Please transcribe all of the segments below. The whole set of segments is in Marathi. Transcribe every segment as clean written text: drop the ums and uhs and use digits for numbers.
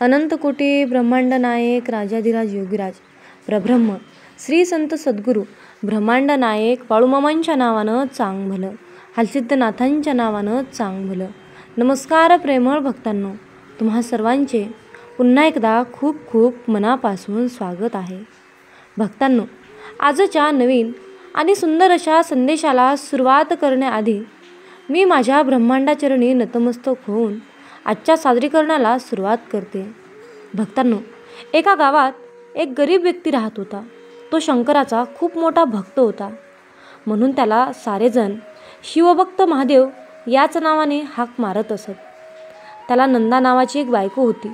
अनंतकोटी ब्रह्मांड नायक राजाधिराज योगीराज प्रब्रह्म श्री संत सद्गुरू ब्रह्मांड नायक बाळूमामांच्या नावानं चांग भलं, हलसिद्धनाथांच्या नावानं चांग भलं. नमस्कार प्रेमळ भक्तांनो, तुम्हा सर्वांचे पुन्हा एकदा खूप खूप मनापासून स्वागत आहे. भक्तांनो, आजच्या नवीन आणि सुंदर अशा संदेशाला सुरुवात करण्याआधी मी माझ्या ब्रह्मांडाचरणी नतमस्तक होऊन आजच्या सादरीकरणाला सुरुवात करते. भक्तांनो, एका गावात एक गरीब व्यक्ती राहत होता. तो शंकराचा खूप मोठा भक्त होता, म्हणून त्याला सारेजण शिवभक्त महादेव याच नावाने हाक मारत असत. त्याला नंदा नावाची एक बायको होती.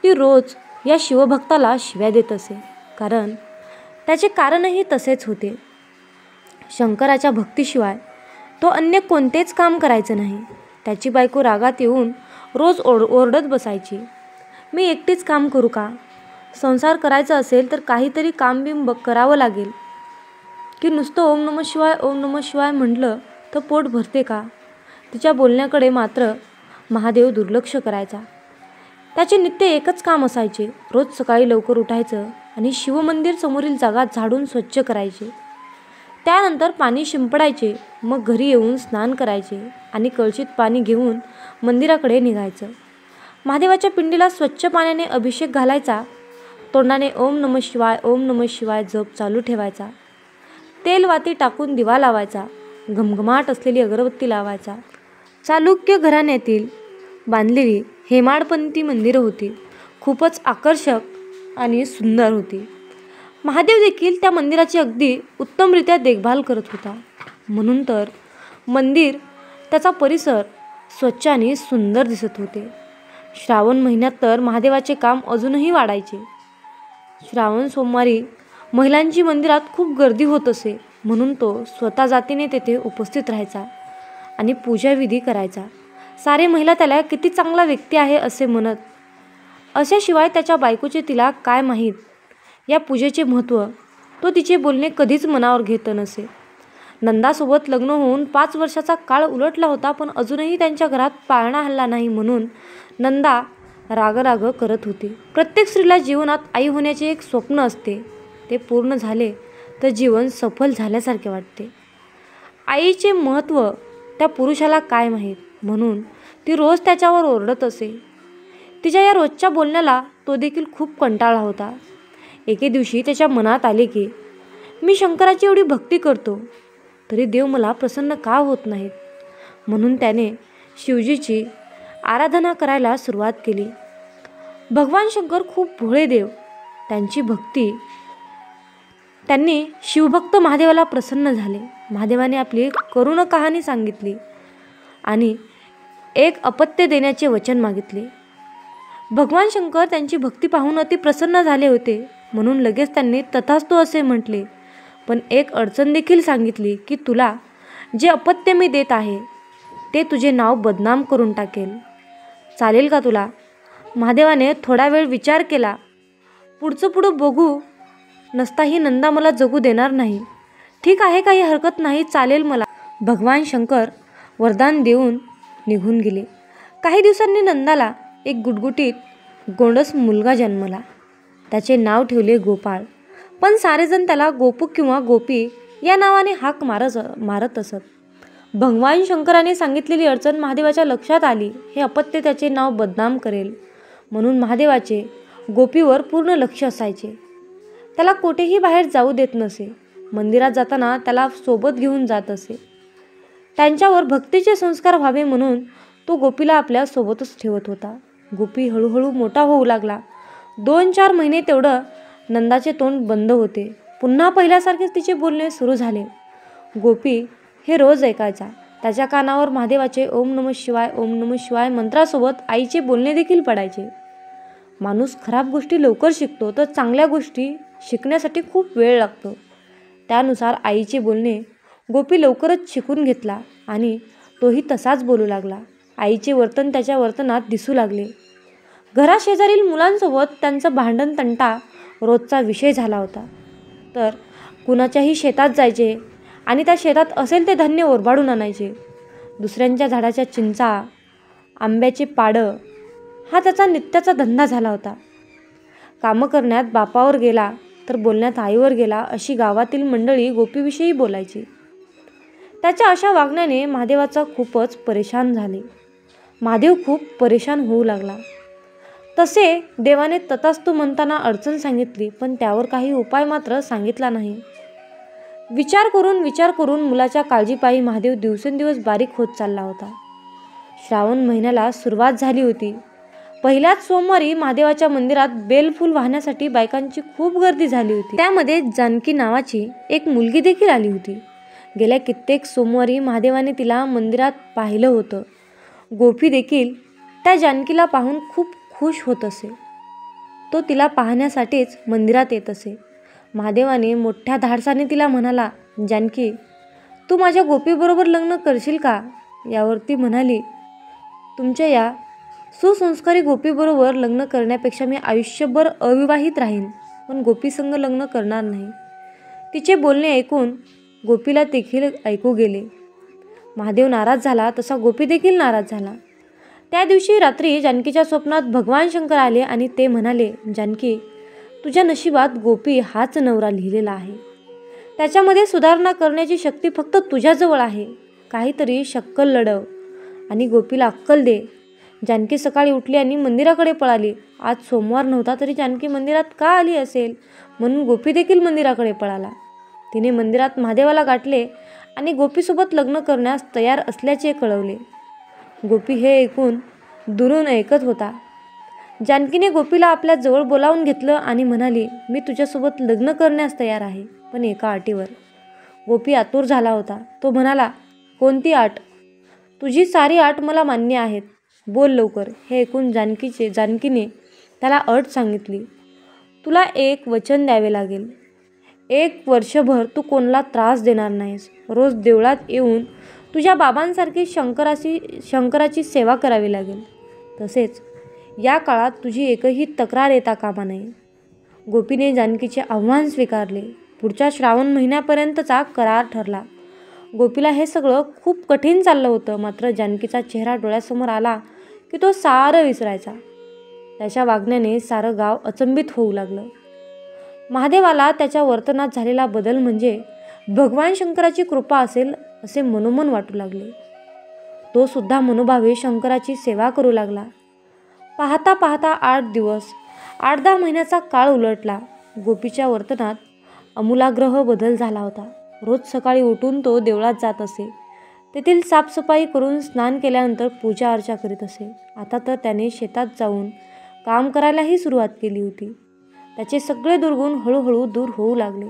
ती रोज या शिवभक्ताला शिव्या देत असे, कारण त्याचे कारणही तसेच होते. शंकराच्या भक्तीशिवाय तो अन्य कोणतेच काम करायचं नाही. त्याची बायको रागात येऊन रोज ओरडत बसायची, मी एकटीच काम करू का? संसार करायचा असेल तर काहीतरी काम बिम करावं लागेल की नुसतं ओम नमः शिवाय ओम नमः शिवाय म्हटलं तर पोट भरते का? तिच्या बोलण्याकडे मात्र महादेव दुर्लक्ष करायचा. त्याचे नित्य एकच काम असायचे. रोज सकाळी लवकर उठायचं आणि शिवमंदिर समोरील जागा झाडून स्वच्छ करायचे. त्यानंतर पाणी शिंपडायचे. मग घरी येऊन स्नान करायचे आणि कळशीत पाणी घेऊन मंदिराकडे निघायचं. महादेवाच्या पिंडीला स्वच्छ पाण्याने अभिषेक घालायचा. तोंडाने ओम नमः शिवाय ओम नमः शिवाय जप चालू ठेवायचा. तेल वाती टाकून दिवा लावायचा. घमघमाट असलेली अगरबत्ती लावायचा. चालुक्य घराण्यातील बांधलेली हेमाडपंथी मंदिरं होती. खूपच आकर्षक आणि सुंदर होती. महादेव देखील त्या मंदिराची अगदी उत्तमरित्या देखभाल करत होता. म्हणून तर मंदिर, त्याचा परिसर स्वच्छ आणि सुंदर दिसत होते. श्रावण महिन्यात तर महादेवाचे काम अजूनही वाढायचे. श्रावण सोमवारी महिलांची मंदिरात खूप गर्दी होत असे, म्हणून तो स्वतः जातीने तेथे उपस्थित राहायचा आणि पूजाविधी करायचा. सारे महिला त्याला किती चांगला व्यक्ती आहे असे म्हणत. अशाशिवाय त्याच्या बायकोचे तिला काय माहीत या पूजेचे महत्त्व. तो तिचे बोलणे कधीच मनावर घेत नसे. नंदासोबत लग्न होऊन 5 वर्षाचा काळ उलटला होता, पण अजूनही त्यांच्या घरात पाळणा हल्ला नाही, म्हणून नंदा राग करत होती. प्रत्येक स्त्रीला जीवनात आई होण्याचे एक स्वप्न असते. ते पूर्ण झाले तर जीवन सफल झाल्यासारखे वाटते. आईचे महत्त्व त्या पुरुषाला काय माहीत, म्हणून ती रोज त्याच्यावर ओरडत असे. तिच्या या रोजच्या बोलण्याला तो देखील खूप कंटाळला होता. एके दिवशी त्याच्या मनात आले की मी शंकराची एवढी भक्ती करतो तरी देव मला प्रसन्न का होत नाहीत. म्हणून त्याने शिवजीची आराधना करायला सुरुवात केली. भगवान शंकर खूप भोळे देव. त्यांनी शिवभक्त महादेवाला प्रसन्न झाले. महादेवाने आपली करुण कहाणी सांगितली आणि एक अपत्य देण्याचे वचन मागितले. भगवान शंकर त्यांची भक्ती पाहून अति प्रसन्न झाले होते, म्हणून लगेच त्यांनी तथास्तु असे म्हटले. पण एक अडचण देखील सांगितली की तुला जे अपत्य मी देत आहे ते तुझे नाव बदनाम करून टाकेल. चालेल का तुला? महादेवाने थोडा वेळ विचार केला. पुढं बघू. नसताही नंदा मला जगू देणार नाही. ठीक आहे, काही हरकत नाही, चालेल मला. भगवान शंकर वरदान देऊन निघून गेले. काही दिवसांनी नंदाला एक गुटगुटीत गोंडस मुलगा जन्मला. त्याचे नाव ठेवले गोपाळ. पण सारेजण त्याला गोपू किंवा गोपी या नावाने हाक मारत असत. भगवान शंकराने सांगितलेली अडचण महादेवाच्या लक्षात आली. हे अपत्य त्याचे नाव बदनाम करेल, म्हणून महादेवाचे गोपीवर पूर्ण लक्ष असायचे. त्याला कोठेही बाहेर जाऊ देत नसे. मंदिरात जाताना त्याला सोबत घेऊन जात असे. त्यांच्यावर भक्तीचे संस्कार व्हावे म्हणून तो गोपीला आपल्या सोबतच ठेवत होता. गोपी हळूहळू मोठा होऊ लागला. 2-4 महिने तेवढं नंदाचे तोंड बंद होते. पुन्हा पहिल्यासारखेच तिचे बोलणे सुरू झाले. गोपी हे रोज ऐकायचा. त्याच्या कानावर महादेवाचे ओम नमः शिवाय मंत्रासोबत आईचे बोलणे देखील पडायचे. माणूस खराब गोष्टी लवकर शिकतो, तर चांगल्या गोष्टी शिकण्यासाठी खूप वेळ लागतो. त्यानुसार आईचे बोलणे गोपी लवकरच शिकून घेतला आणि तोही तसाच बोलू लागला. आईचे वर्तन त्याच्या वर्तनात दिसू लागले. घराशेजारील मुलांसोबत त्यांचं भांडण तंटा रोजचा विषय झाला होता. तर कुणाच्याही शेतात जायचे आणि त्या शेतात असेल ते धान्य ओरबाडून आणायचे. दुसऱ्यांच्या झाडाच्या चिंचा, आंब्याचे पाडं हा त्याचा नित्याचा धंदा झाला होता. कामं करण्यात बापावर गेला तर बोलण्यात आईवर गेला अशी गावातील मंडळी गोपीविषयी बोलायची. त्याच्या अशा वागण्याने महादेवाचा खूपच परेशान झाले. महादेव खूप परेशान होऊ लागला. तसे देवाने तथास्तु म्हणताना अडचण सांगितली, पण त्यावर काही उपाय मात्र सांगितला नाही. विचार करून मुलाच्या काळजीपायी महादेव दिवसेंदिवस बारीक होत चालला होता. श्रावण महिन्याला सुरुवात झाली होती. पहिल्याच सोमवारी महादेवाच्या मंदिरात बेलफूल वाहण्यासाठी बायकांची खूप गर्दी झाली होती. त्यामध्ये जानकी नावाची एक मुलगी देखील आली होती. गेल्या कित्येक सोमवारी महादेवाने तिला मंदिरात पाहिलं होतं. गोपी देखील त्या जानकीला पाहून खूप खुश होत असे. तो तिला पाहण्यासाठीच मंदिरात येत असे. महादेवाने मोठ्या धाडसाने तिला म्हणाला, जानकी, तू माझ्या गोपीबरोबर लग्न करशील का? यावर ती म्हणाली, तुमच्या या सुसंस्कारी गोपीबरोबर लग्न करण्यापेक्षा मी आयुष्यभर अविवाहित राहीन, पण गोपीसंग लग्न करणार नाही. तिचे बोलणे ऐकून गोपीला देखील ऐकू गेले. महादेव नाराज झाला तसा गोपी देखील नाराज झाला. त्या दिवशी रात्री जानकीच्या स्वप्नात भगवान शंकर आले आणि ते म्हणाले, जानकी, तुझ्या नशिबात गोपी हाच नवरा लिहिलेला आहे. त्याच्यामध्ये सुधारणा करण्याची शक्ती फक्त तुझ्याजवळ आहे. काहीतरी शक्कल लढव आणि गोपीला अक्कल दे. जानकी सकाळी उठली आणि मंदिराकडे पळाली. आज सोमवार नव्हता तरी जानकी मंदिरात का आली असेल म्हणून गोपी देखील मंदिराकडे पळाला. तिने मंदिरात महादेवाला गाठले आणि गोपीसोबत लग्न करण्यास तयार असल्याचे कळवले. गोपी हे ऐकून दुरून ऐकत होता. जानकीने गोपीला आपल्या जवळ बोलावून घेतलं आणि म्हणाली, मी तुझ्यासोबत लग्न करण्यास तयार आहे, पण एका अटीवर. गोपी आतुर झाला होता. तो म्हणाला, कोणती अट? तुझी सारी अट मला मान्य आहेत, बोल लवकर. हे ऐकून जानकीने त्याला अट सांगितली. तुला एक वचन द्यावे लागेल. 1 वर्षभर तू कोणाला त्रास देणार नाहीस. रोज देवळात येऊन तुझ्या बाबांसारखी शंकराची सेवा करावी लागेल. तसेच या काळात तुझी एकही तक्रार येता कामा नये. गोपीने जानकीचे आव्हान स्वीकारले. पुढच्या श्रावण महिन्यापर्यंतचा करार ठरला. गोपीला हे सगळं खूप कठीण चाललं होतं. मात्र जानकीचा चेहरा डोळ्यासमोर आला की तो सारं विसरायचा. त्याच्या वागण्याने सारं गाव अचंबित होऊ लागलं. महादेवाला त्याच्या वर्तनात झालेला बदल म्हणजे भगवान शंकराची कृपा असेल असे मनोमन वाटू लागले. तो सुद्धा मनोभावे शंकराची सेवा करू लागला. पाहता पाहता 8 दिवस 8-10 महिन्याचा काळ उलटला. गोपीच्या वर्तनात आमूलाग्र बदल झाला होता. रोज सकाळी उठून तो देवळात जात असे. तेथील साफसफाई करून स्नान केल्यानंतर पूजा अर्चा करीत असे. आता तर त्याने शेतात जाऊन काम करायलाही सुरुवात केली होती. त्याचे सगळे दुर्गुण हळूहळू दूर होऊ लागले.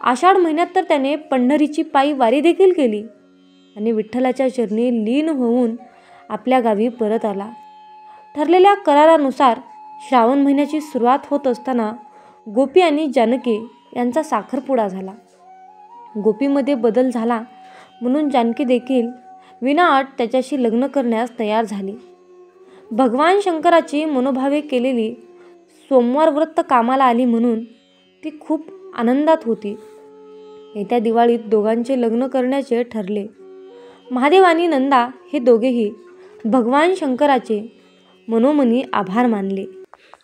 आषाढ महिन्यात तर त्याने पंढरीची पायी वारी देखील केली आणि विठ्ठलाच्या चरणी लीन होऊन आपल्या गावी परत आला. ठरलेल्या करारानुसार श्रावण महिन्याची सुरुवात होत असताना गोपी आणि जानकी यांचा साखरपुडा झाला. गोपीमध्ये बदल झाला म्हणून जानकी देखील विनाअट त्याच्याशी लग्न करण्यास तयार झाली. भगवान शंकराची मनोभावे केलेली सोमवार व्रत कामाला आली म्हणून ती खूप आनंदात होती. येत्या दिवाळीत दोघांचे लग्न करण्याचे ठरले. महादेव आणि नंदा हे दोघेही भगवान शंकराचे मनोमनी आभार मानले.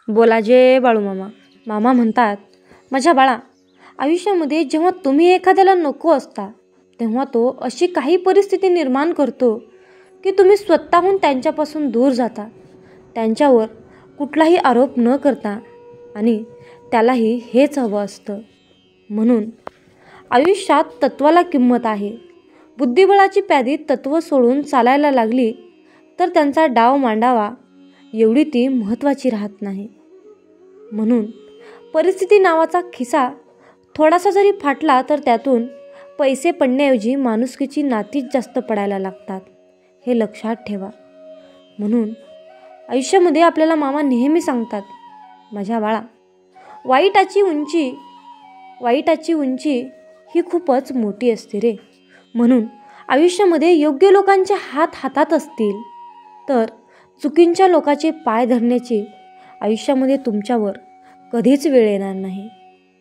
बोला जय बाळूमामा. मामा म्हणतात, माझ्या बाळा, आयुष्यामध्ये जेव्हा तुम्ही एखाद्याला नको असता तेव्हा तो अशी काही परिस्थिती निर्माण करतो की तुम्ही स्वतःहून त्यांच्यापासून दूर जाता. त्यांच्यावर कुठलाही आरोप न करता आणि त्यालाही हेच हवं असतं. म्हणून आयुष्यात तत्वाला किंमत आहे. बुद्धिबळाची प्यादी तत्व सोडून चालायला लागली तर त्यांचा डाव मांडावा एवढी ती महत्त्वाची राहत नाही. म्हणून परिस्थिती नावाचा खिसा थोडासा जरी फाटला तर त्यातून पैसे पडण्याऐवजी माणुसकीची नातीच जास्त पडायला लागतात. हे लक्षात ठेवा. म्हणून आयुष्यामध्ये आपल्याला मामा नेहमी सांगतात, माझ्या बाळा, वाईटाची उंची ही खूपच मोठी असते रे. म्हणून आयुष्यामध्ये योग्य लोकांचे हात हातात असतील तर चुकींच्या लोकांचे पाय धरण्याची आयुष्यामध्ये तुमच्यावर कधीच वेळ येणार नाही.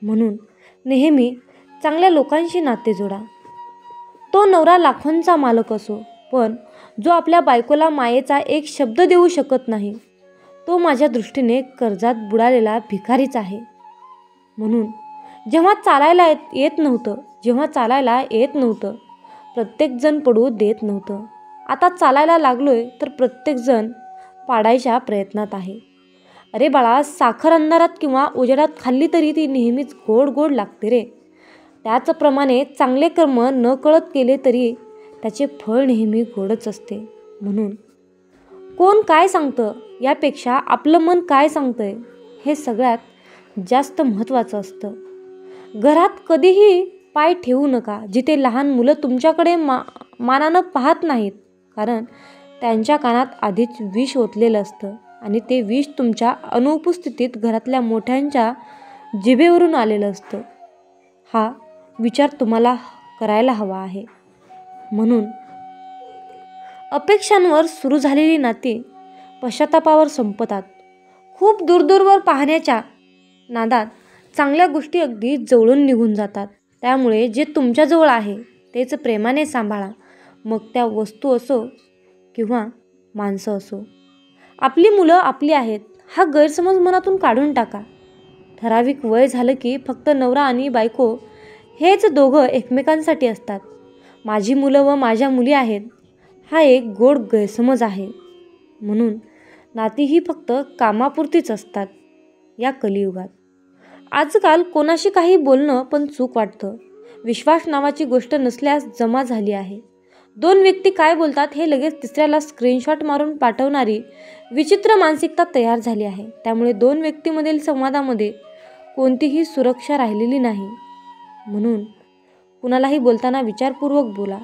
म्हणून नेहमी चांगल्या लोकांशी नाते जोडा. तो नवरा लाखोंचा मालक असो, पण जो आपल्या बायकोला मायेचा एक शब्द देऊ शकत नाही तो माझ्या दृष्टीने कर्जात बुडालेला भिकारीच आहे. म्हणून जेव्हा चालायला येत नव्हतं प्रत्येकजण पडू देत नव्हतं. आता चालायला लागलोय तर प्रत्येकजण पाडायच्या प्रयत्नात आहे. अरे बाळा, साखर अंधारात किंवा उजेडात खाल्ली तरी ती नेहमीच गोड गोड लागते रे. त्याचप्रमाणे चांगले कर्म न कळत केले तरी त्याचे फळ नेहमी गोडच असते. म्हणून कोण काय सांगतं यापेक्षा आपलं मन काय सांगतंय हे सगळ्यात जास्त महत्त्वाचं असतं. घरात कधीही पाय ठेवू नका जिथे लहान मुलं तुमच्याकडे मानानं पाहत नाहीत, कारण त्यांच्या कानात आधीच विष ओतलेलं असतं आणि ते विष तुमच्या अनुपस्थितीत घरातल्या मोठ्यांच्या जिभेवरून आलेलं असतं. हा विचार तुम्हाला करायला हवा आहे. म्हणून अपेक्षांवर सुरू झालेली नाती पश्चातापावर संपतात. खूप दूरवर पाहण्याच्या नादात चांगल्या गोष्टी अगदी जवळून निघून जातात. त्यामुळे जे तुमच्याजवळ आहे तेच प्रेमाने सांभाळा, मग त्या वस्तू असो किंवा माणसं असो. आपली मुलं आपली आहेत हा गैरसमज मनातून काढून टाका. ठराविक वय झालं की फक्त नवरा आणि बायको हेच दोघं एकमेकांसाठी असतात. माझी मुलं व माझ्या मुली आहेत हा एक गोड गैरसमज आहे. म्हणून नाती ही फक्त कामापुरतीच असतात या कलियुगात. आजकाल कोणाशी काही बोलणं पण चूक वाटतं. विश्वास नावाची गोष्ट नसल्यास जमा झाली आहे. दोन व्यक्ती काय बोलतात हे लगेच तिसऱ्याला स्क्रीनशॉट मारून पाठवणारी विचित्र मानसिकता तयार झाली आहे. त्यामुळे दोन व्यक्तींमधील संवादामध्ये कोणतीही सुरक्षा राहिलेली नाही. म्हणून कुणालाही बोलताना विचारपूर्वक बोला.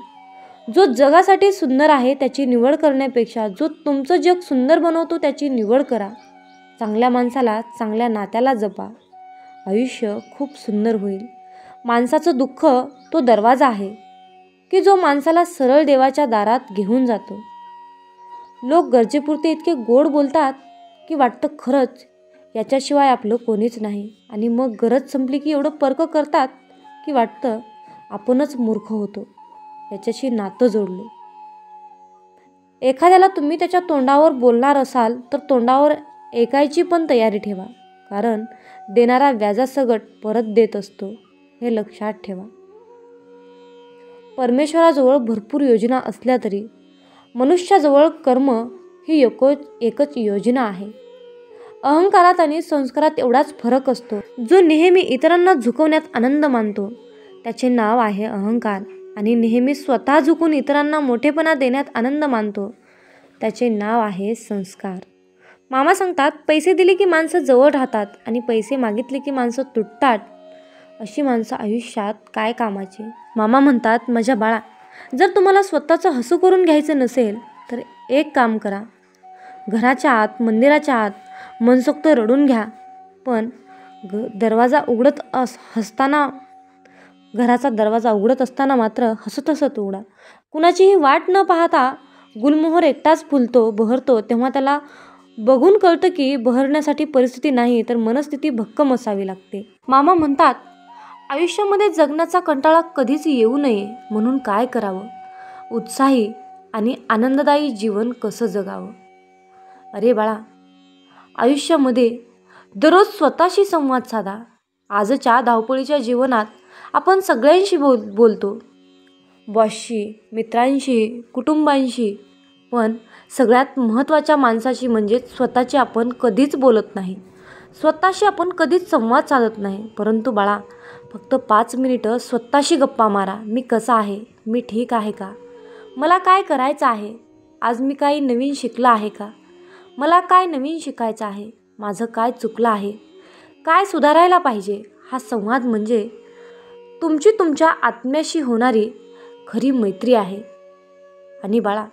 जो जगासाठी सुंदर आहे त्याची निवड करण्यापेक्षा जो तुमचं जग सुंदर बनवतो त्याची निवड करा. चांगल्या माणसाला, चांगल्या नात्याला जपा. आयुष्य खूप सुंदर होईल. माणसाचं दुःख तो दरवाजा आहे की जो माणसाला सरळ देवाच्या दारात घेऊन जातो. लोक गरजेपुरते इतके गोड बोलतात की वाटतं खरंच याच्याशिवाय आपलं कोणीच नाही, आणि मग गरज संपली की एवढं पर्क करतात की वाटतं आपणच मूर्ख होतो, याच्याशी नातं जोडलो. एखाद्याला तुम्ही त्याच्या तोंडावर बोलणार असाल तर तोंडावर ऐकायची पण तयारी ठेवा, कारण देणारा व्याजासकट परत देत असतो हे लक्षात ठेवा. परमेश्वराजवळ भरपूर योजना असल्या तरी मनुष्याजवळ कर्म ही एकच योजना आहे. अहंकारात आणि संस्कारात एवढाच फरक असतो. जो नेहमी इतरांना झुकवण्यात आनंद मानतो त्याचे नाव आहे अहंकार, आणि नेहमी स्वतः झुकून इतरांना मोठेपणा देण्यात आनंद मानतो त्याचे नाव आहे संस्कार. मामा सांगतात, पैसे दिले की माणसं जवळ राहतात आणि पैसे मागितले की माणसं तुटतात. अशी माणसं आयुष्यात काय कामाची. मामा म्हणतात, माझ्या बाळा, जर तुम्हाला स्वतःचं हसू करून घ्यायचं नसेल तर एक काम करा. घराच्या आत, मंदिराच्या आत मनसोक्त रडून घ्या, पण घराचा दरवाजा उघडत असताना मात्र हसत हसत उघडा. कुणाचीही वाट न पाहता गुलमोहर एकटाच फुलतो, बहरतो, तेव्हा त्याला बघून कळतं की बहरण्यासाठी परिस्थिती नाही तर मनस्थिती भक्कम असावी लागते. मामा म्हणतात, आयुष्यामध्ये जगण्याचा कंटाळा कधीच येऊ नये म्हणून काय करावं? उत्साही आणि आनंददायी जीवन कसं जगावं? अरे बाळा, आयुष्यामध्ये दररोज स्वतःशी संवाद साधा. आजच्या धावपळीच्या जीवनात आपण सगळ्यांशी बोलतो, बॉसशी, मित्रांशी, कुटुंबांशी, पण सगळ्यात महत्त्वाच्या माणसाशी म्हणजे स्वतःची आपण कधीच बोलत नाही. स्वतःशी आपण कधीच संवाद साधत नाही. परंतु बाळा, फक्त 5 मिनिटं स्वतःशी गप्पा मारा. मी कसा आहे? मी ठीक आहे का? मला काय करायचं आहे? आज मी काही नवीन शिकलं आहे का? मला काय नवीन शिकायचं आहे? माझं काय चुकलं आहे? काय सुधारायला पाहिजे? हा संवाद म्हणजे तुमची तुमच्या आत्म्याशी होणारी खरी मैत्री आहे. आणि बाळा,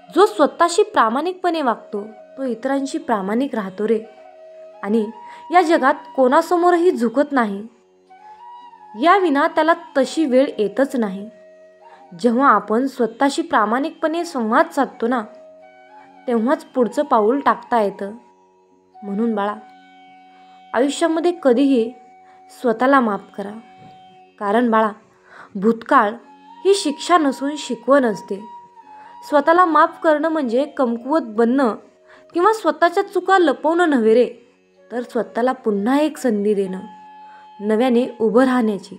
जो स्वतःशी प्रामाणिकपणे वागतो तो इतरांशी प्रामाणिक राहतो रे, आणि या जगात कोणासमोरही झुकत नाही. याविना त्याला तशी वेळ येतच नाही. जेव्हा आपण स्वतःशी प्रामाणिकपणे संवाद साधतो ना, तेव्हाच पुढचं पाऊल टाकता येतं. म्हणून बाळा, आयुष्यामध्ये कधीही स्वतःला माफ करा. कारण बाळा, भूतकाळ ही शिक्षा नसून शिकवण असते. स्वतःला माफ करणं म्हणजे कमकुवत बनणं किंवा स्वतःच्या चुका लपवणं नव्हे रे, तर स्वतःला पुन्हा एक संधी देणं, नव्याने उभं राहण्याची.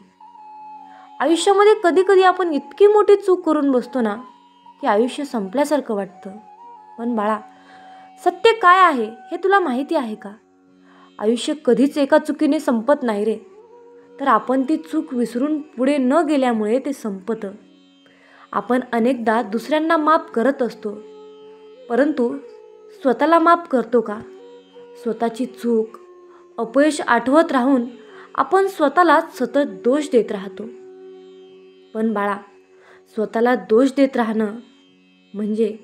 आयुष्यामध्ये कधी कधी आपण इतकी मोठी चूक करून बसतो ना की आयुष्य संपल्यासारखं वाटतं. पण बाळा, सत्य काय आहे हे तुला माहिती आहे का? आयुष्य कधीच एका चुकीने संपत नाही रे, तर आपण ती चूक विसरून पुढे न गेल्यामुळे ते संपतं. आपण अनेकदा दुसऱ्यांना माफ करत असतो, परंतु स्वतःला माफ करतो का? स्वतःची चूक, अपयश आठवत राहून आपण स्वतःलाच सतत दोष देत राहतो. पण बाळा, स्वतःला दोष देत राहणं म्हणजे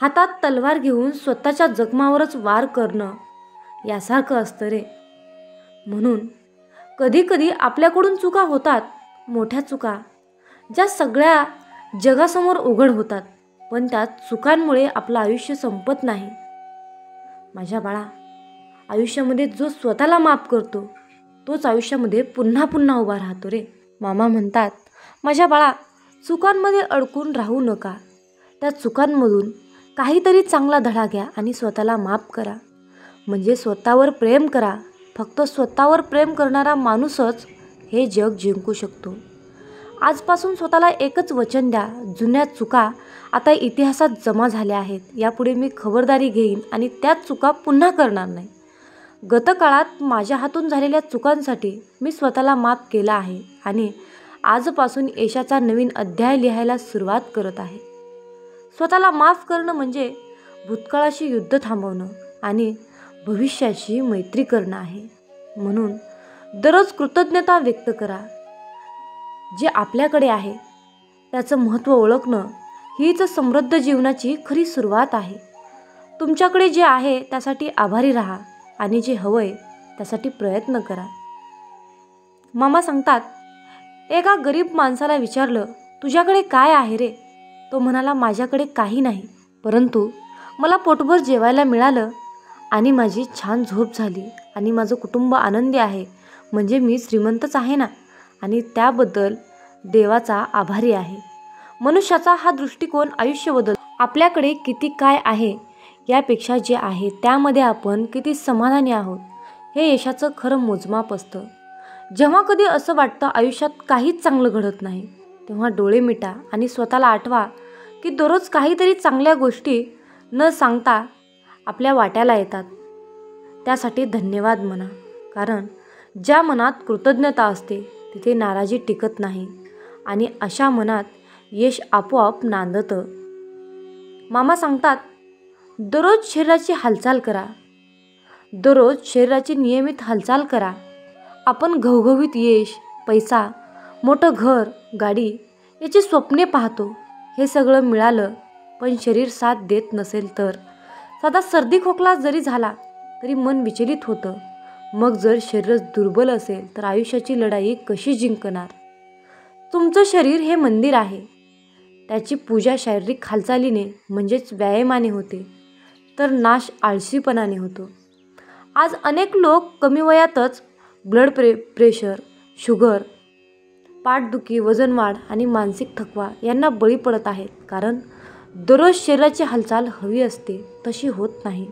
हातात तलवार घेऊन स्वतःच्या जखमावरच वार करणं यासारखं असतं रे. म्हणून कधी कधी आपल्याकडून चुका होतात, मोठ्या चुका, ज्या सगळ्या जगासमोर उघड होतात, पण त्या चुकांमुळे आपलं आयुष्य संपत नाही. माझ्या बाळा, आयुष्यामध्ये जो स्वतःला माफ करतो तोच आयुष्यामध्ये पुन्हा पुन्हा उभा राहतो रे. मामा म्हणतात, माझ्या बाळा, चुकांमध्ये अडकून राहू नका. त्या चुकांमधून काहीतरी चांगला धडा घ्या आणि स्वतःला माफ करा. म्हणजे स्वतःवर प्रेम करा. फक्त स्वतःवर प्रेम करणारा माणूसच हे जग जिंकू शकतो. आजपासून स्वतःला एकच वचन द्या, जुन्या चुका आता इतिहासात जमा झाल्या आहेत. यापुढे मी खबरदारी घेईन आणि त्याच चुका पुन्हा करणार नाही. गतकाळात माझ्या हातून झालेल्या चुकांसाठी मी स्वतःला माफ केला आहे आणि आजपासून यशाचा नवीन अध्याय लिहायला सुरुवात करत आहे. स्वतःला माफ करणं म्हणजे भूतकाळाशी युद्ध थांबवणं आणि भविष्याशी मैत्री करणं आहे. म्हणून दररोज कृतज्ञता व्यक्त करा. जे आपल्याकडे आहे त्याचं महत्त्व ओळखणं हीच समृद्ध जीवनाची खरी सुरुवात आहे. तुमच्याकडे जे आहे त्यासाठी आभारी राहा आणि जे हवंय त्यासाठी प्रयत्न करा. मामा सांगतात, एका गरीब माणसाला विचारलं, तुझ्याकडे काय आहे रे? तो म्हणाला, माझ्याकडे काही नाही, परंतु मला पोटभर जेवायला मिळालं आणि माझी छान झोप झाली आणि माझं कुटुंब आनंदी आहे, म्हणजे मी श्रीमंतच आहे ना, आणि त्याबद्दल देवाचा आभारी आहे. मनुष्याचा हा दृष्टिकोन आयुष्य बदलतो. आपल्याकडे किती काय आहे यापेक्षा जे आहे त्यामध्ये आपण किती समाधानी आहोत हे यशाचं खरं मोजमाप असतं. जेव्हा कधी असं वाटतं आयुष्यात काहीच चांगलं घडत नाही, तेव्हा डोळे मिटा आणि स्वतःला आठवा की दररोज काहीतरी चांगल्या गोष्टी न सांगता आपल्या वाट्याला येतात. त्यासाठी धन्यवाद म्हणा, कारण ज्या मनात कृतज्ञता असते तिथे नाराजी टिकत नाही आणि अशा मनात यश आपोआप नांदतं. मामा सांगतात, दररोज शरीराची हालचाल करा. दररोज शरीराची नियमित हालचाल करा. आपण घवघवीत यश, पैसा, मोठं घर, गाडी याची स्वप्ने पाहतो. हे सगळं मिळालं पण शरीर साथ देत नसेल तर, साधा सर्दी खोकला जरी झाला तरी मन विचलित होतं. मग जर शरीर दुर्बल असेल तर आयुष्याची लढाई कशी जिंकणार? तुमचं शरीर हे मंदिर आहे. त्याची पूजा शारीरिक हालचालीने म्हणजेच व्यायामाने होते, तर नाश आळशीपणाने होतो. आज अनेक लोक कमी वयातच ब्लड प्रेशर, शुगर, पाठदुखी, वजनवाढ आणि मानसिक थकवा यांना बळी पडत आहेत, कारण दररोज शरीराची हालचाल हवी असते तशी होत नाही.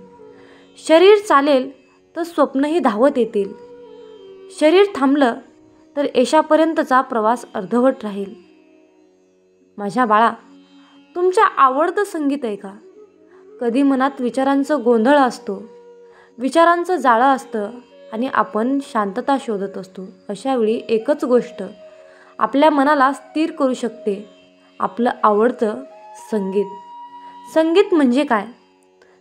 शरीर चालेल तर स्वप्नही धावत येतील. शरीर थांबलं तर यशापर्यंतचा प्रवास अर्धवट राहील. माझ्या बाळा, तुमच्या आवडतं संगीत आहे का? कधी मनात विचारांचं गोंधळ असतो, विचारांचं जाळं असतं आणि आपण शांतता शोधत असतो. अशा वेळी एकच गोष्ट आपल्या मनाला स्थिर करू शकते, आपलं आवडतं संगीत. संगीत म्हणजे काय?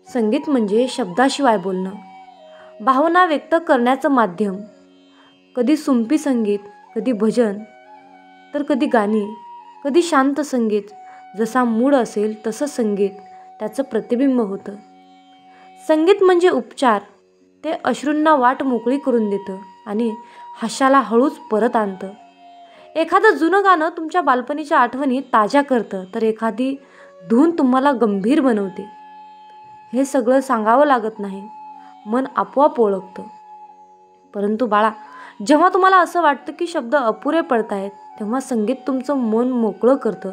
संगीत म्हणजे शब्दाशिवाय बोलणं, भावना व्यक्त करण्याचं माध्यम. कधी सुंफी संगीत, कधी भजन, तर कधी गाणी, कधी शांत संगीत. जसा मूड असेल तसं संगीत त्याचं प्रतिबिंब होतं. संगीत म्हणजे उपचार. ते अश्रूंना वाट मोकळी करून देतं आणि हास्याला हळूच परत आणतं. एखादं जुनं गाणं तुमच्या बालपणीच्या आठवणी ताज्या करतं, तर एखादी धून तुम्हाला गंभीर बनवते. हे सगळं सांगावं लागत नाही, मन आपोआप ओळखतं. परंतु बाळा, जेव्हा तुम्हाला असं वाटतं की शब्द अपुरे पडत आहेत, तेव्हा संगीत तुमचं मन मोकळं करतं.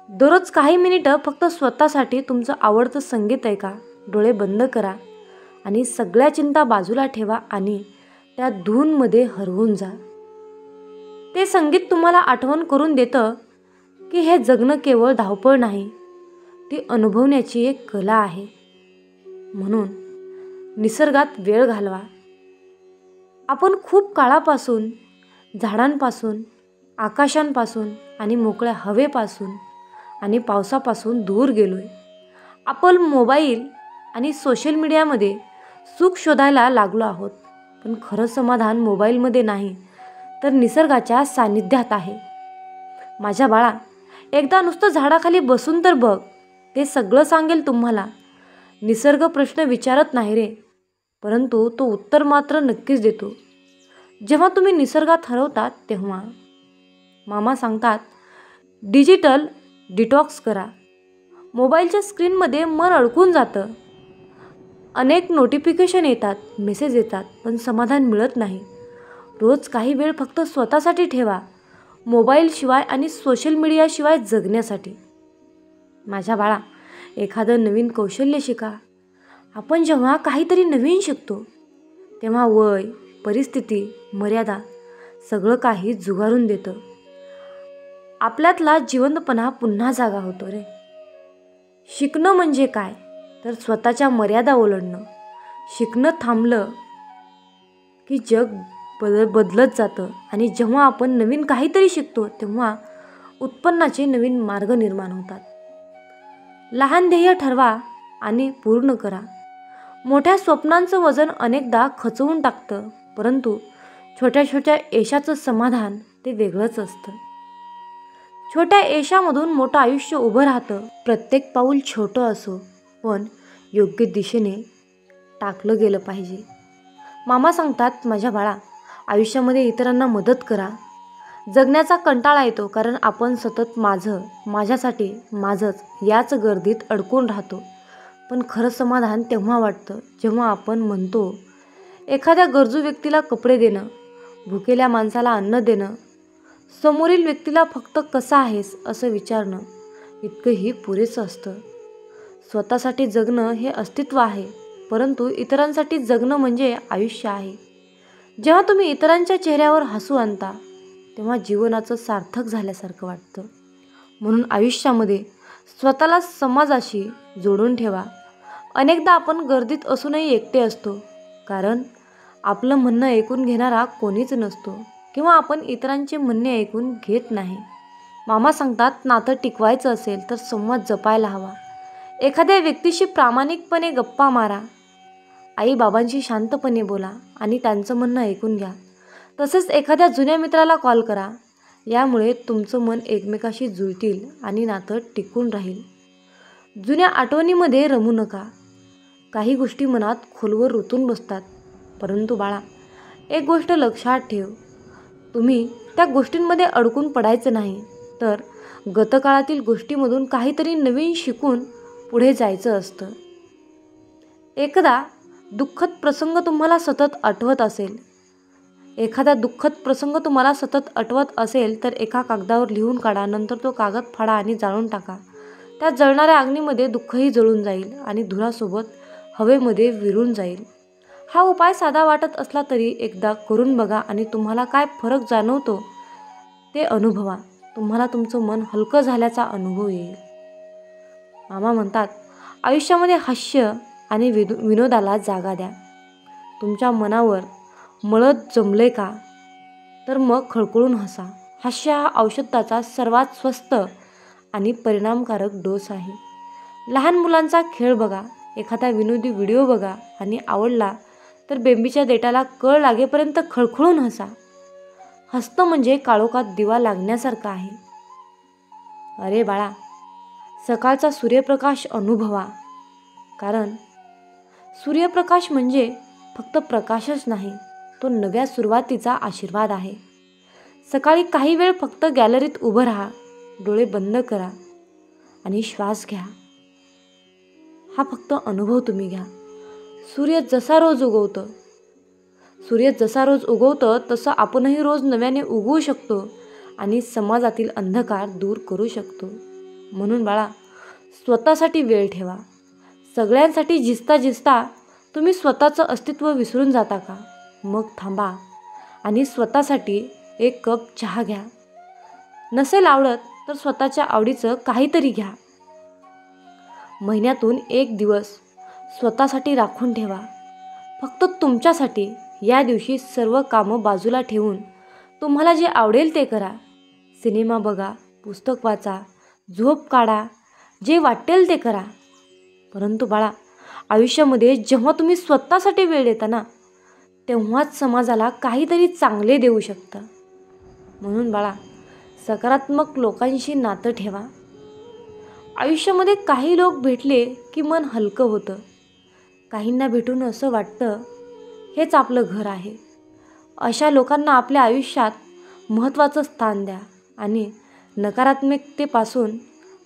दररोज काही मिनिटं फक्त स्वतःसाठी तुमचं आवडतं संगीत ऐका. डोळे बंद करा आणि सगळ्या चिंता बाजूला ठेवा आणि त्या धूनमध्ये हरवून जा. ते संगीत तुम्हाला आठवण करून देतं की हे जगणं केवळ धावपळ नाही, ती अनुभवण्याची एक कला आहे. म्हणून निसर्गात वेळ घालवा. आपण खूप काळापासून झाडांपासून, आकाशांपासून आणि मोकळ्या हवेपासून आणि पावसापासून दूर गेलोय. आपण मोबाईल आणि सोशल मीडियामध्ये सुख शोधायला लागलो आहोत. पण खरं समाधान मोबाईलमध्ये नाही, तर निसर्गाच्या सानिध्यात आहे. माझ्या बाळा, एकदा नुसतं झाडाखाली बसून तर बघ, ते सगळं सांगेल तुम्हाला. निसर्ग प्रश्न विचारत नाही रे, परंतु तो उत्तर मात्र नक्कीच देतो. जेव्हा तुम्ही निसर्गात हरवतात तेव्हा. मामा सांगतात, डिजिटल डिटॉक्स करा. मोबाईलच्या स्क्रीनमध्ये मन अडकून जातं. अनेक नोटिफिकेशन येतात, मेसेज येतात, पण समाधान मिळत नाही. रोज काही वेळ फक्त स्वतःसाठी ठेवा, मोबाईलशिवाय आणि सोशल मीडियाशिवाय जगण्यासाठी. माझ्या बाळा, एखादं नवीन कौशल्य शिका. आपण जेव्हा काहीतरी नवीन शिकतो तेव्हा वय, परिस्थिती, मर्यादा सगळं काही झुगारून देतं. आपल्यातला जिवंतपणा पुन्हा जागा होतो रे. शिकणं म्हणजे काय, तर स्वतःच्या मर्यादा ओलांडणं. शिकणं थांबलं की जग बदलत जातं आणि जेव्हा आपण नवीन काहीतरी शिकतो तेव्हा उत्पन्नाचे नवीन मार्ग निर्माण होतात. लहान ध्येय ठरवा आणि पूर्ण करा. मोठ्या स्वप्नांचं वजन अनेकदा खचवून टाकतं, परंतु छोट्या छोट्या यशाचं समाधान ते वेगळंच असतं. छोट्या यशामधून मोठं आयुष्य उभं राहतं. प्रत्येक पाऊल छोटं असो, पण योग्य दिशेने टाकलं गेलं पाहिजे. मामा सांगतात, माझ्या बाळा, आयुष्यामध्ये इतरांना मदत करा. जगण्याचा कंटाळा येतो कारण आपण सतत माझं, माझ्यासाठी, माझंच याच गर्दीत अडकून राहतो. पण खरं समाधान तेव्हा वाटतं जेव्हा आपण म्हणतो, एखाद्या गरजू व्यक्तीला कपडे देणं, भुकेल्या माणसाला अन्न देणं, समोरील व्यक्तीला फक्त कसा आहेस असं विचारणं, इतकंही पुरेसं असतं. स्वतःसाठी जगणं हे अस्तित्व आहे, परंतु इतरांसाठी जगणं म्हणजे आयुष्य आहे. जेव्हा तुम्ही इतरांच्या चेहऱ्यावर हसू आणता तेव्हा जीवनाचं सार्थक झाल्यासारखं वाटतं. म्हणून आयुष्यामध्ये स्वतःला समाजाशी जोडून ठेवा. अनेकदा आपण गर्दीत असूनही एकटे असतो, कारण आपलं म्हणणं ऐकून घेणारा कोणीच नसतो किंवा आपण इतरांचे म्हणणे ऐकून घेत नाही. मामा सांगतात, नातं टिकवायचं असेल तर संवाद जपायला हवा. एखाद्या व्यक्तीशी प्रामाणिकपणे गप्पा मारा. आई बाबांशी शांतपणे बोला आणि त्यांचं म्हणणं ऐकून घ्या. तसेच एखाद्या जुन्या मित्राला कॉल करा. यामुळे तुमचं मन एकमेकाशी जुळतील आणि नातं टिकून राहील. जुन्या आठवणीमध्ये रमू नका. काही गोष्टी मनात खोलवर रुतून बसतात, परंतु बाळा, एक गोष्ट लक्षात ठेव, तुम्ही त्या गोष्टींमध्ये अडकून पडायचं नाही, तर गतकाळातील गोष्टीमधून काहीतरी नवीन शिकून पुढे जायचं असतं. एखादा दुःखद प्रसंग तुम्हाला सतत आठवत असेल तर एका कागदावर लिहून काढा. नंतर तो कागद फाडा आणि जाळून टाका. त्या जळणाऱ्या अग्नीमध्ये दुःखही जळून जाईल आणि धुरासोबत हवेमध्ये विरून जाईल. हा उपाय साधा वाटत असला तरी एकदा करून बघा आणि तुम्हाला काय फरक जाणवतो ते अनुभवा. तुम्हाला तुमचं मन हलकं झाल्याचा अनुभव येईल. मामा म्हणतात, आयुष्यामध्ये हास्य आणि विनोदाला जागा द्या. तुमच्या मनावर मळत जमले का, तर मग खळखळून हसा. हास्य हा औषधाचा सर्वात स्वस्त आणि परिणामकारक डोस आहे. लहान मुलांचा खेळ बघा, एखादा विनोदी व्हिडिओ बघा आणि आवडला तर बेंबीच्या देठाला कळ लागेपर्यंत खळखळून हसा. हसणं म्हणजे काळोखात दिवा लागण्यासारखं आहे. अरे बाळा, सकाळचा सूर्यप्रकाश अनुभवा, कारण सूर्यप्रकाश म्हणजे फक्त प्रकाशच नाही, तो नव्या सुरुवातीचा आशीर्वाद आहे. सकाळी काही वेळ फक्त गॅलरीत उभं राहा, डोळे बंद करा आणि श्वास घ्या. हा फक्त अनुभव तुम्ही घ्या. सूर्य जसा रोज उगवतं तसं आपणही रोज नव्याने उगवू शकतो आणि समाजातील अंधकार दूर करू शकतो. म्हणून बाळा, स्वतःसाठी वेळ ठेवा. सगळ्यांसाठी झिजता झिजता तुम्ही स्वतःचं अस्तित्व विसरून जाता का? मग थांबा आणि स्वतःसाठी एक कप चहा घ्या. नसेल आवडत तर स्वतःच्या आवडीचं काहीतरी घ्या. महिन्यातून एक दिवस स्वतःसाठी राखून ठेवा. फक्त तुमच्यासाठी. या दिवशी सर्व कामं बाजूला ठेवून तुम्हाला जे आवडेल ते करा. सिनेमा बघा, पुस्तक वाचा, झोप काढा, जे वाटेल ते करा. परंतु बाळा, आयुष्यामध्ये जेव्हा तुम्ही स्वतःसाठी वेळ देता ना, तेव्हाच समाजाला काहीतरी चांगले देऊ शकता. म्हणून बाळा, सकारात्मक लोकांशी नातं ठेवा. आयुष्यामध्ये काही लोक भेटले की मन हलकं होतं. काहींना भेटून असं वाटतं हेच आपलं घर आहे. अशा लोकांना आपल्या आयुष्यात महत्त्वाचं स्थान द्या आणि नकारात्मकतेपासून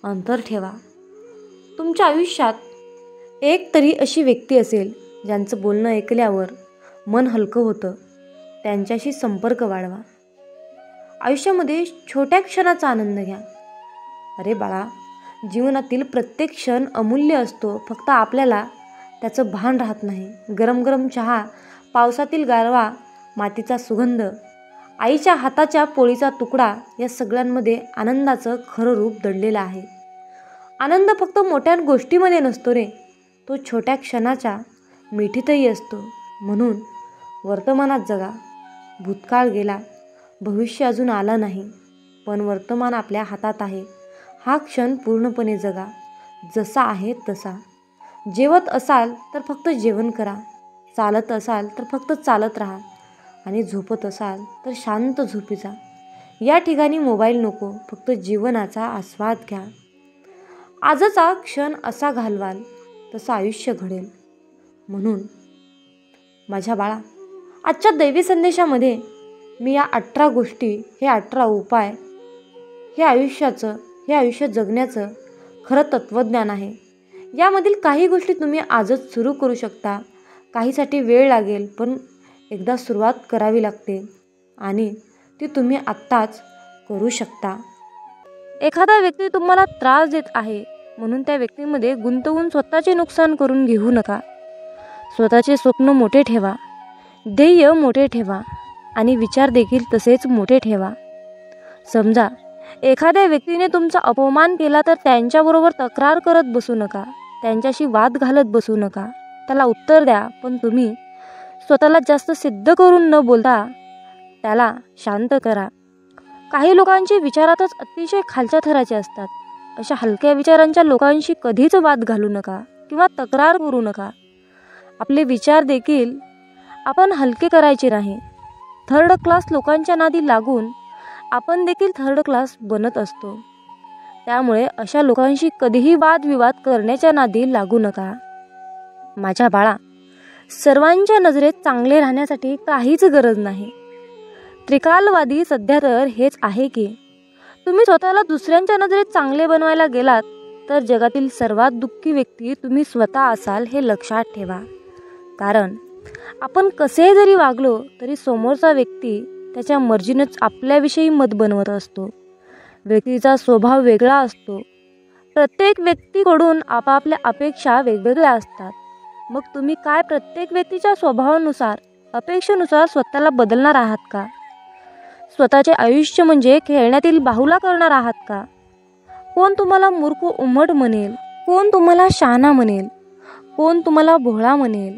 अंतर ठेवा. तुमच्या आयुष्यात एक तरी अशी व्यक्ती असेल ज्यांचं बोलणं ऐकल्यावर मन हलकं होतं. त्यांच्याशी संपर्क वाढवा. आयुष्यामध्ये छोट्या क्षणाचा आनंद घ्या. अरे बाळा, जीवनातील प्रत्येक क्षण अमूल्य असतो. फक्त आपल्याला त्याचं भान राहत नाही. गरम गरम चहा, पावसातील गारवा, मातीचा सुगंध, आईच्या हाताच्या पोळीचा तुकडा, या सगळ्यांमध्ये आनंदाचं खरं रूप दडलेलं आहे. आनंद फक्त मोठ्या गोष्टीमध्ये नसतो रे, तो छोट्या क्षणाच्या मिठीतही असतो. म्हणून वर्तमानात जगा. भूतकाळ गेला, भविष्य अजून आलं नाही, पण वर्तमान आपल्या हातात आहे. हा क्षण पूर्णपणे जगा, जसा आहे तसा. जेवत असाल तर फक्त जेवण करा. चालत असाल तर फक्त चालत राहा. आणि झोपत असाल तर शांत झोपी जा. या ठिकाणी मोबाईल नको, फक्त जीवनाचा आस्वाद घ्या. आजचा क्षण असा घालवाल तसं आयुष्य घडेल. म्हणून माझ्या बाळा, आजच्या दैवी संदेशामध्ये मी या 18 गोष्टी, हे 18 उपाय, हे आयुष्य जगण्याचं खरं तत्त्वज्ञान आहे. यामधील काही गोष्टी तुम्ही आजच सुरू करू शकता. काहीसाठी वेळ लागेल, पण एकदा सुरुवात करावी लागते आणि ती तुम्ही आत्ताच करू शकता. एखादा व्यक्ती तुम्हाला त्रास देत आहे म्हणून त्या व्यक्तीमध्ये गुंतवून स्वतःचे नुकसान करून घेऊ नका. स्वतःचे स्वप्न मोठे ठेवा, ध्येय मोठे ठेवा आणि विचार देखील तसेच मोठे ठेवा. समजा एखाद्या व्यक्तीने तुमचा अपमान केला तर त्यांच्याबरोबर तक्रार करत बसू नका. त्यांच्याशी वाद घालत बसू नका. त्याला उत्तर द्या, पण तुम्ही स्वतःला जास्त सिद्ध करून न बोलता त्याला शांत करा. काही लोकांचे विचारातच अतिशय खालच्या थराचे असतात. अशा हलक्या विचारांच्या लोकांशी कधीच वाद घालू नका किंवा तक्रार करू नका. आपले विचार देखील आपण हलके करायचे नाही. थर्ड क्लास लोकांच्या नादी लागून आपण देखील थर्ड क्लास बनत असतो. त्यामुळे अशा लोकांशी कधीही वादविवाद करण्याच्या नादी लागू नका. माझ्या बाळा, सर्वांच्या नजरेत चांगले राहण्यासाठी काहीच गरज नाही. त्रिकालवादी सध्या तर हेच आहे की तुम्ही स्वतःला दुसऱ्यांच्या नजरेत चांगले बनवायला गेलात तर जगातील सर्वात दुःखी व्यक्ती तुम्ही स्वतः असाल, हे लक्षात ठेवा. कारण आपण कसे जरी वागलो तरी समोरचा व्यक्ती त्याच्या मर्जीनेच आपल्याविषयी मत बनवत असतो. व्यक्तीचा स्वभाव वेगळा असतो. प्रत्येक व्यक्तीकडून आपापल्या अपेक्षा वेगवेगळ्या असतात. मग तुम्ही काय प्रत्येक व्यक्तीच्या स्वभावानुसार, अपेक्षेनुसार स्वतःला बदलणार आहात का? स्वतःचे आयुष्य म्हणजे खेळण्यातील बाहुला करणार आहात का? कोण तुम्हाला मूर्ख उमट म्हणेल, कोण तुम्हाला शहाणा म्हणेल, कोण तुम्हाला भोळा म्हणेल,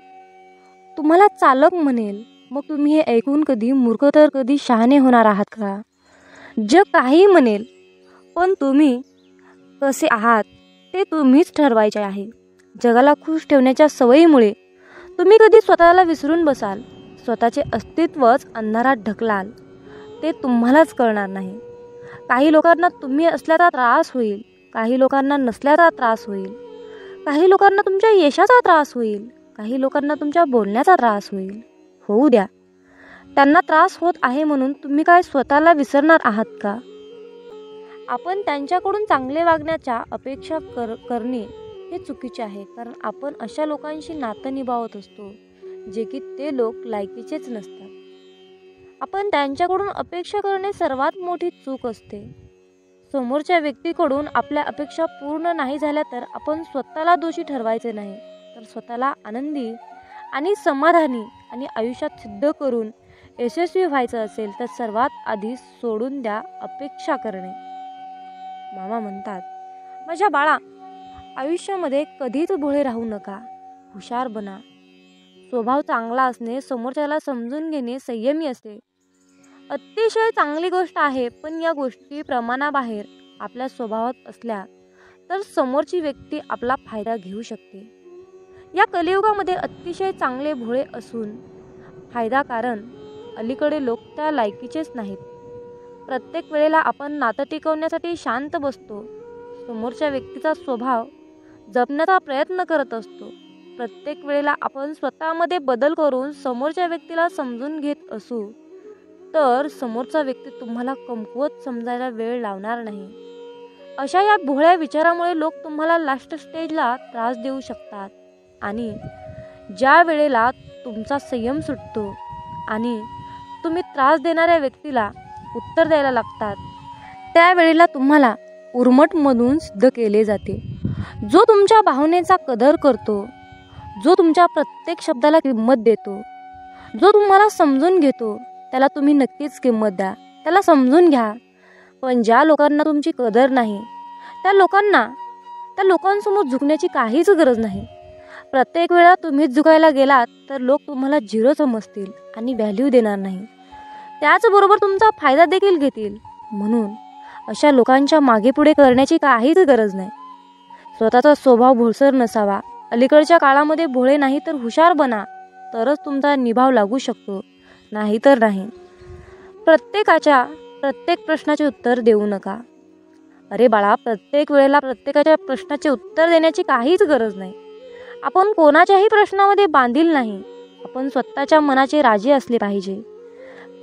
तुम्हाला चालक म्हणेल. मग तुम्ही हे ऐकून कधी मूर्ख तर कधी शहाणे होणार आहात का? जग काही म्हणेल, पण तुम्ही कसे आहात ते तुम्हीच ठरवायचे आहे. जगाला खुश ठेवण्याच्या सवयीमुळे तुम्ही कधी स्वतःला विसरून बसाल. स्वतःचे अस्तित्वच अंधारात ढकलाल. ते तुम्हालाच कळणार नाही. काही लोकांना तुम्ही असल्याचा त्रास होईल, काही लोकांना नसल्याचा त्रास होईल, काही लोकांना तुमच्या यशाचा त्रास होईल, काही लोकांना तुमच्या बोलण्याचा त्रास होईल. होऊ द्या. त्यांना त्रास होत आहे म्हणून तुम्ही काय स्वतःला विसरणार आहात का? आपण त्यांच्याकडून चांगले वागण्याच्या अपेक्षा करणे हे चुकीचे आहे. कारण आपण अशा लोकांशी नातं निभावत असतो जे की ते लोक लायकीचेच नसतात. आपण त्यांच्याकडून अपेक्षा करणे सर्वात मोठी चूक असते. समोरच्या व्यक्तीकडून आपल्या अपेक्षा पूर्ण नाही झाल्या तर आपण स्वतःला दोषी ठरवायचे नाही, तर स्वतःला आनंदी आणि समाधानी आणि आयुष्यात सिद्ध करून यशस्वी व्हायचं असेल तर सर्वात आधी सोडून द्या अपेक्षा करणे. मामा म्हणतात, माझ्या बाळा, आयुष्यामध्ये कधीच भोळे राहू नका, हुशार बना. स्वभाव चांगला असणे, समोरच्याला समजून घेणे, संयमी असते अतिशय चांगली गोष्ट आहे. पण या गोष्टी प्रमाणाबाहेर आपल्या स्वभावात असल्या तर समोरची व्यक्ती आपला फायदा घेऊ शकते. या कलियुगामध्ये अतिशय चांगले भोळे असून फायदा, कारण अलीकडे लोक त्या लायकीचेच नाहीत. प्रत्येक वेळेला आपण नातं टिकवण्यासाठी शांत बसतो, समोरच्या व्यक्तीचा स्वभाव जपण्याचा प्रयत्न करत असतो. प्रत्येक वेळेला आपण स्वतःमध्ये बदल करून समोरच्या व्यक्तीला समजून घेत असू तर समोरचा व्यक्ती तुम्हाला कमकुवत समजायला वेळ लावणार नाही. अशा या भोळ्या विचारामुळे लोक तुम्हाला लास्ट स्टेजला त्रास देऊ शकतात आणि ज्या वेळेला तुमचा संयम सुटतो आणि तुम्ही त्रास देणाऱ्या व्यक्तीला उत्तर द्यायला लागतात त्यावेळेला तुम्हाला उर्मटमधून सिद्ध केले जाते. जो तुमच्या भावनेचा कदर करतो, जो तुमच्या प्रत्येक शब्दाला किंमत देतो, जो तुम्हाला समजून घेतो त्याला तुम्ही नक्कीच किंमत द्या, त्याला समजून घ्या. पण ज्या लोकांना तुमची कदर नाही त्या लोकांसमोर झुकण्याची काहीच गरज नाही. प्रत्येक वेळा तुम्हीच झुकायला गेलात तर लोक तुम्हाला झिरो समजतील आणि व्हॅल्यू देणार नाही. त्याचबरोबर तुमचा फायदा देखील घेतील. म्हणून अशा लोकांच्या मागे पुढे करण्याची काहीच गरज नाही. स्वतःचा स्वभाव भोळसर नसावा. अलीकडच्या काळामध्ये भोळे नाही तर हुशार बना, तरच तुमचा निभाव लागू शकतो, नाही तर नाही. प्रत्येक प्रश्नाचे उत्तर देऊ नका. अरे बाळा, प्रत्येक वेळेला प्रत्येकाच्या प्रश्नाचे उत्तर देण्याची काहीच गरज नाही. आपण कोणाच्याही प्रश्नामध्ये बांधील नाही. आपण स्वतःच्या मनाचे राजे असले पाहिजे.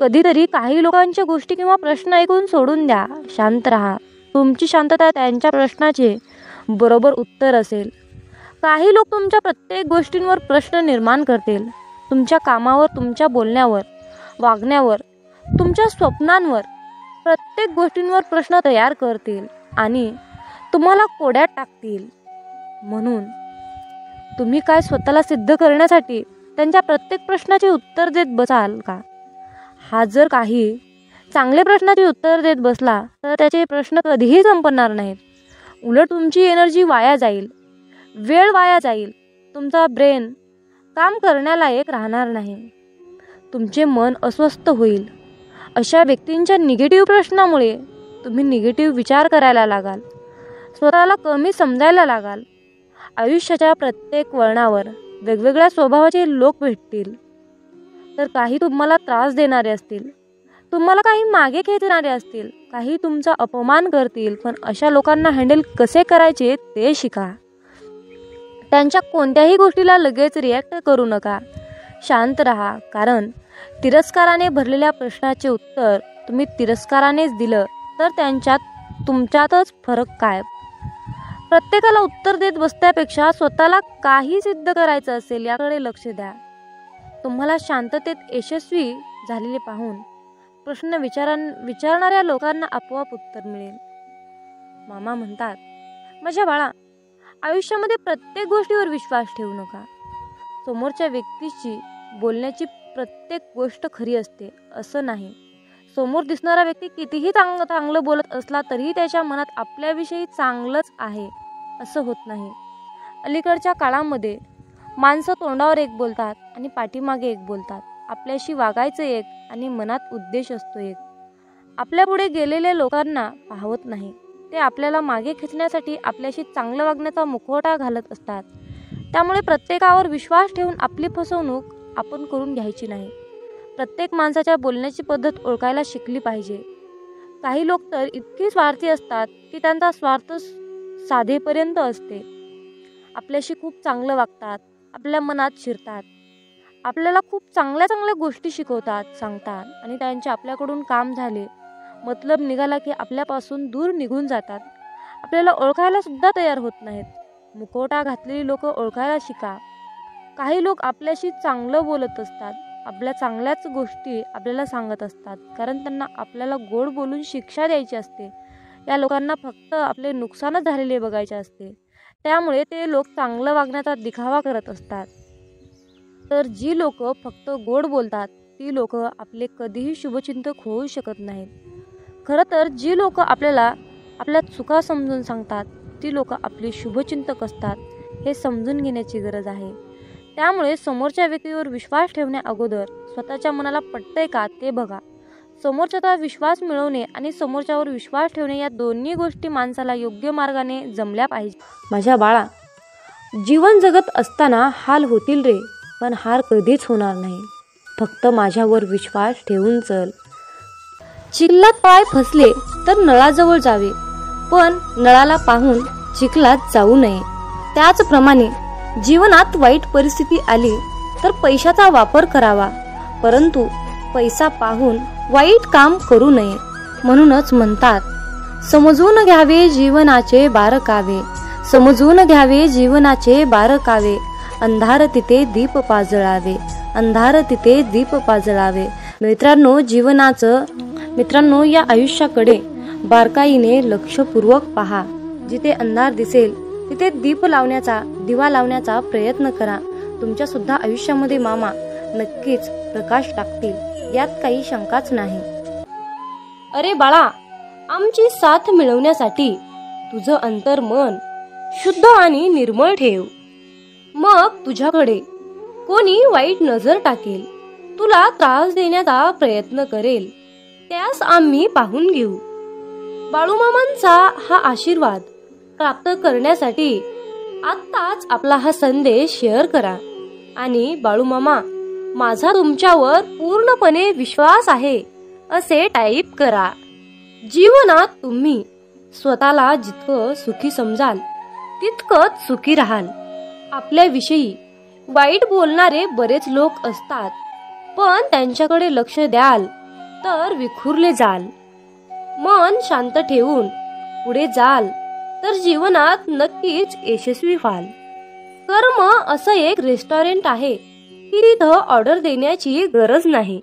कधीतरी काही लोकांच्या गोष्टी किंवा प्रश्न ऐकून सोडून द्या, शांत राहा. तुमची शांतता त्यांच्या प्रश्नाचे बरोबर उत्तर असेल. काही लोक तुमच्या प्रत्येक गोष्टींवर प्रश्न निर्माण करतील. तुमच्या कामावर, तुमच्या बोलण्यावर, वागण्यावर, तुमच्या स्वप्नांवर, प्रत्येक गोष्टींवर प्रश्न तयार करतील आणि तुम्हाला कोड्यात टाकतील. म्हणून तुम्ही काय स्वतःला सिद्ध करण्यासाठी त्यांच्या प्रत्येक प्रश्नाचे उत्तर देत बसाल का? हा जर काही चांगले प्रश्नाचे उत्तर देत बसला तर त्याचे प्रश्न कधीही संपणार नाहीत. उलट तुमची एनर्जी वाया जाईल, वेळ वाया जाईल, तुमचा ब्रेन काम करण्यालायक राहणार नाही, तुमचे मन अस्वस्थ होईल. अशा व्यक्तींच्या निगेटिव्ह प्रश्नामुळे तुम्ही निगेटिव्ह विचार करायला लागाल, स्वतःला कमी समजायला लागाल. आयुष्याच्या प्रत्येक वळणावर वेगवेगळ्या स्वभावाचे लोक भेटतील. तर काही तुम्हाला त्रास देणारे असतील, तुम्हाला काही मागे खेचणारे असतील, काही तुमचा अपमान करतील. पण अशा लोकांना हँडल कसे करायचे ते शिका. त्यांच्या कोणत्याही गोष्टीला लगेच रिॲक्ट करू नका, शांत राहा. कारण तिरस्काराने भरलेल्या प्रश्नाचे उत्तर तुम्ही तिरस्कारानेच दिलं तर तुमच्यातच फरक काय? प्रत्येकाला उत्तर देत बसण्यापेक्षा स्वतःला काही सिद्ध करायचं असेल याकडे लक्ष द्या. तुम्हाला शांततेत यशस्वी झालेले पाहून प्रश्न विचारणाऱ्या लोकांना आपोआप उत्तर मिळेल. मामा म्हणतात, माझ्या बाळा, आयुष्यामध्ये प्रत्येक गोष्टीवर विश्वास ठेवू नका. समोरच्या व्यक्तीची बोलण्याची प्रत्येक गोष्ट खरी असते असं नाही. समोर दिसणारा व्यक्ती कितीही चांगलं बोलत असला तरीही त्याच्या मनात आपल्याविषयी चांगलंच आहे असं होत नाही. अलीकडच्या काळामध्ये माणसं तोंडावर एक बोलतात आणि पाठीमागे एक बोलतात. आपल्याशी वागायचं एक आणि मनात उद्देश असतो एक. आपल्या पुढे गेलेल्या लोकांना पाहवत नाही. ते आपल्याला मागे खेचण्यासाठी आपल्याशी चांगलं वागण्याचा मुखवटा घालत असतात. त्यामुळे प्रत्येकावर विश्वास ठेवून आपली फसवणूक आपण करून घ्यायची नाही. प्रत्येक माणसाच्या बोलण्याची पद्धत ओळखायला शिकली पाहिजे. काही लोक तर इतकी स्वार्थी असतात की त्यांचा स्वार्थ साधेपर्यंत असते. आपल्याशी खूप चांगलं वागतात, आपल्या मनात शिरतात, आपल्याला खूप चांगल्या गोष्टी शिकवतात, सांगतात आणि त्यांचे आपल्याकडून काम झाले, मतलब निघाला की आपल्यापासून दूर निघून जातात. आपल्याला ओळखायला सुद्धा तयार होत नाहीत. मुखवटा घातलेली लोक ओळखायला शिका. काही लोक आपल्याशी चांगलं बोलत असतात, आपल्या चांगल्याच गोष्टी आपल्याला सांगत असतात, कारण त्यांना आपल्याला गोड बोलून शिक्षा द्यायची असते. या लोकांना फक्त आपले नुकसानच झालेले बघायचे असते, त्यामुळे ते लोक चांगलं वागण्याचा दिखावा करत असतात. तर जी लोक फक्त गोड बोलतात ती लोक आपले कधीही शुभचिंतक होऊ शकत नाहीत. खरं तर जी लोक आपल्याला आपल्या चुका समजून सांगतात ती लोक आपली शुभचिंतक असतात, हे समजून घेण्याची गरज आहे. त्यामुळे समोरच्या व्यक्तीवर विश्वास ठेवण्या अगोदर स्वतःच्या मनाला पटतंय का ते बघा. समोरच्याचा विश्वास मिळवणे आणि समोरच्यावर विश्वास ठेवणे या दोन्ही गोष्टी माणसाला योग्य मार्गाने जमल्या पाहिजे. माझ्या बाळा, जीवन जगत असताना हाल होतील रे, पण हार कधीच होणार नाही. फक्त माझ्यावर विश्वास ठेवून चल. चिखलात पाय फसले तर नळाजवळ जावे, पण नळाला पाहून चिखलात जाऊ नये. त्याचप्रमाणे जीवनात वाईट परिस्थिती आली तर पैशाचा वापर करावा, परंतु पैसा पाहून वाईट काम करू नये. म्हणूनच म्हणतात, समजून घ्यावे जीवनाचे बारकावे, समजून घ्यावे जीवनाचे बारकावे. अंधार तिथे दीप पाजळावे, अंधार तिथे दीप पाजळावे. मित्रांनो, या आयुष्याकडे बारकाईने लक्षपूर्वक पहा. जिथे अंधार दिसेल तिथे दिवा लावण्याचा प्रयत्न करा. तुमच्या सुद्धा आयुष्यामध्ये मामा नक्कीच प्रकाश टाकतील, यात काही शंकाच नाही. अरे बाळा, आमची साथ मिळवण्यासाठी तुझं अंतर्मन शुद्ध आणि निर्मळ ठेव. मग तुझ्याकडे कोणी वाईट नजर टाकेल, तुला त्रास देण्याचा प्रयत्न करेल, त्यास आम्ही पाहून घेऊ. बाळूमामांचा हा आशीर्वाद प्राप्त करण्यासाठी आत्ताच आपला हा संदेश शेअर करा आणि बाळूमामा, माझा तुमच्यावर पूर्णपणे विश्वास आहे असे टाईप करा. जीवनात तुम्ही स्वतःला जितकं सुखी समजाल तितकंच सुखी राहाल. आपल्याविषयी वाईट बोलणारे बरेच लोक असतात, पण त्यांच्याकडे लक्ष द्याल तर विखुरले जाल. मन शांत ठेवून पुढे जाल तर जीवनात नक्कीच यशस्वी व्हाल. कर्म असं एक रेस्टॉरंट आहे की तिथं ऑर्डर देण्याची गरज नाही.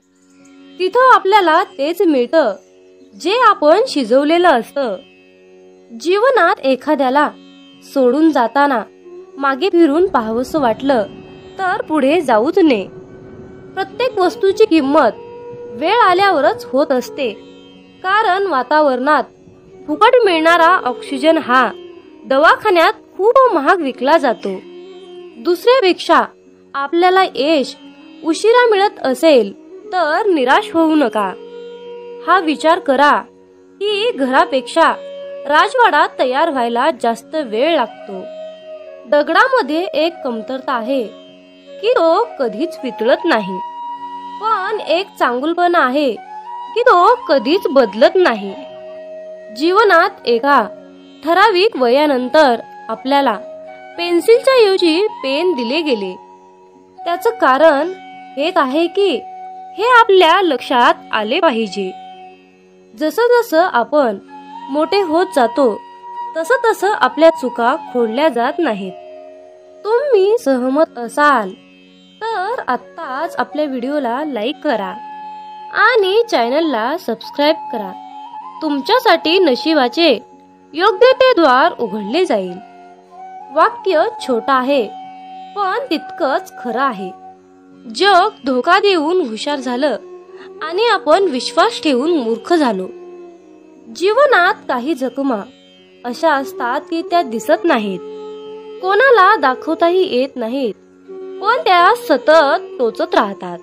तिथं आपल्याला तेच मिळतं जे आपण शिजवलेलं असतं. जीवनात एखाद्याला सोडून जाताना मागे फिरून पाहावंसं वाटलं तर पुढे जाऊच नये. प्रत्येक वस्तूची किंमत वेळ आल्यावरच होत असते, कारण वातावरणात फुकट मिळणारा ऑक्सिजन हा दवाखान्यात खूप महाग विकला जातो. दुसऱ्यापेक्षा आपल्याला यश उशिरा मिळत असेल तर निराश होऊ नका. हा विचार करा की घरापेक्षा राजवाडा तयार व्हायला जास्त वेळ लागतो. दगडामध्ये एक कमतरता आहे की तो कधीच वितळत नाही, पण एक चांगुलपणा आहे की तो कधीच बदलत नाही. जीवनात एका ठराविक वयानंतर आपल्याला पेन्सिलच्या ऐवजी पेन दिले गेले. त्याचं कारण हेच आहे की हे आपल्या लक्षात आले पाहिजे. जसं जसं आपण मोठे होत जातो तसं तसं आपल्या चुका खोडल्या जात नाहीत. तुम्ही सहमत असाल तर आत्ताच आपल्या व्हिडिओला लाईक करा आणि चॅनलला सबस्क्राईब करा. तुमच्यासाठी नशिबाचे योग्य ते द्वार उघडले जाईल. वाक्य छोटं आहे पण तितकंच खरं आहे. जग धोका देऊन हुशार झालं आणि आपण विश्वास ठेवून मूर्ख झालो. जीवनात काही जखमा अशा असतात की त्या दिसत नाहीत, कोणाला दाखवताही येत नाहीत, पण त्या सतत टोचत राहतात.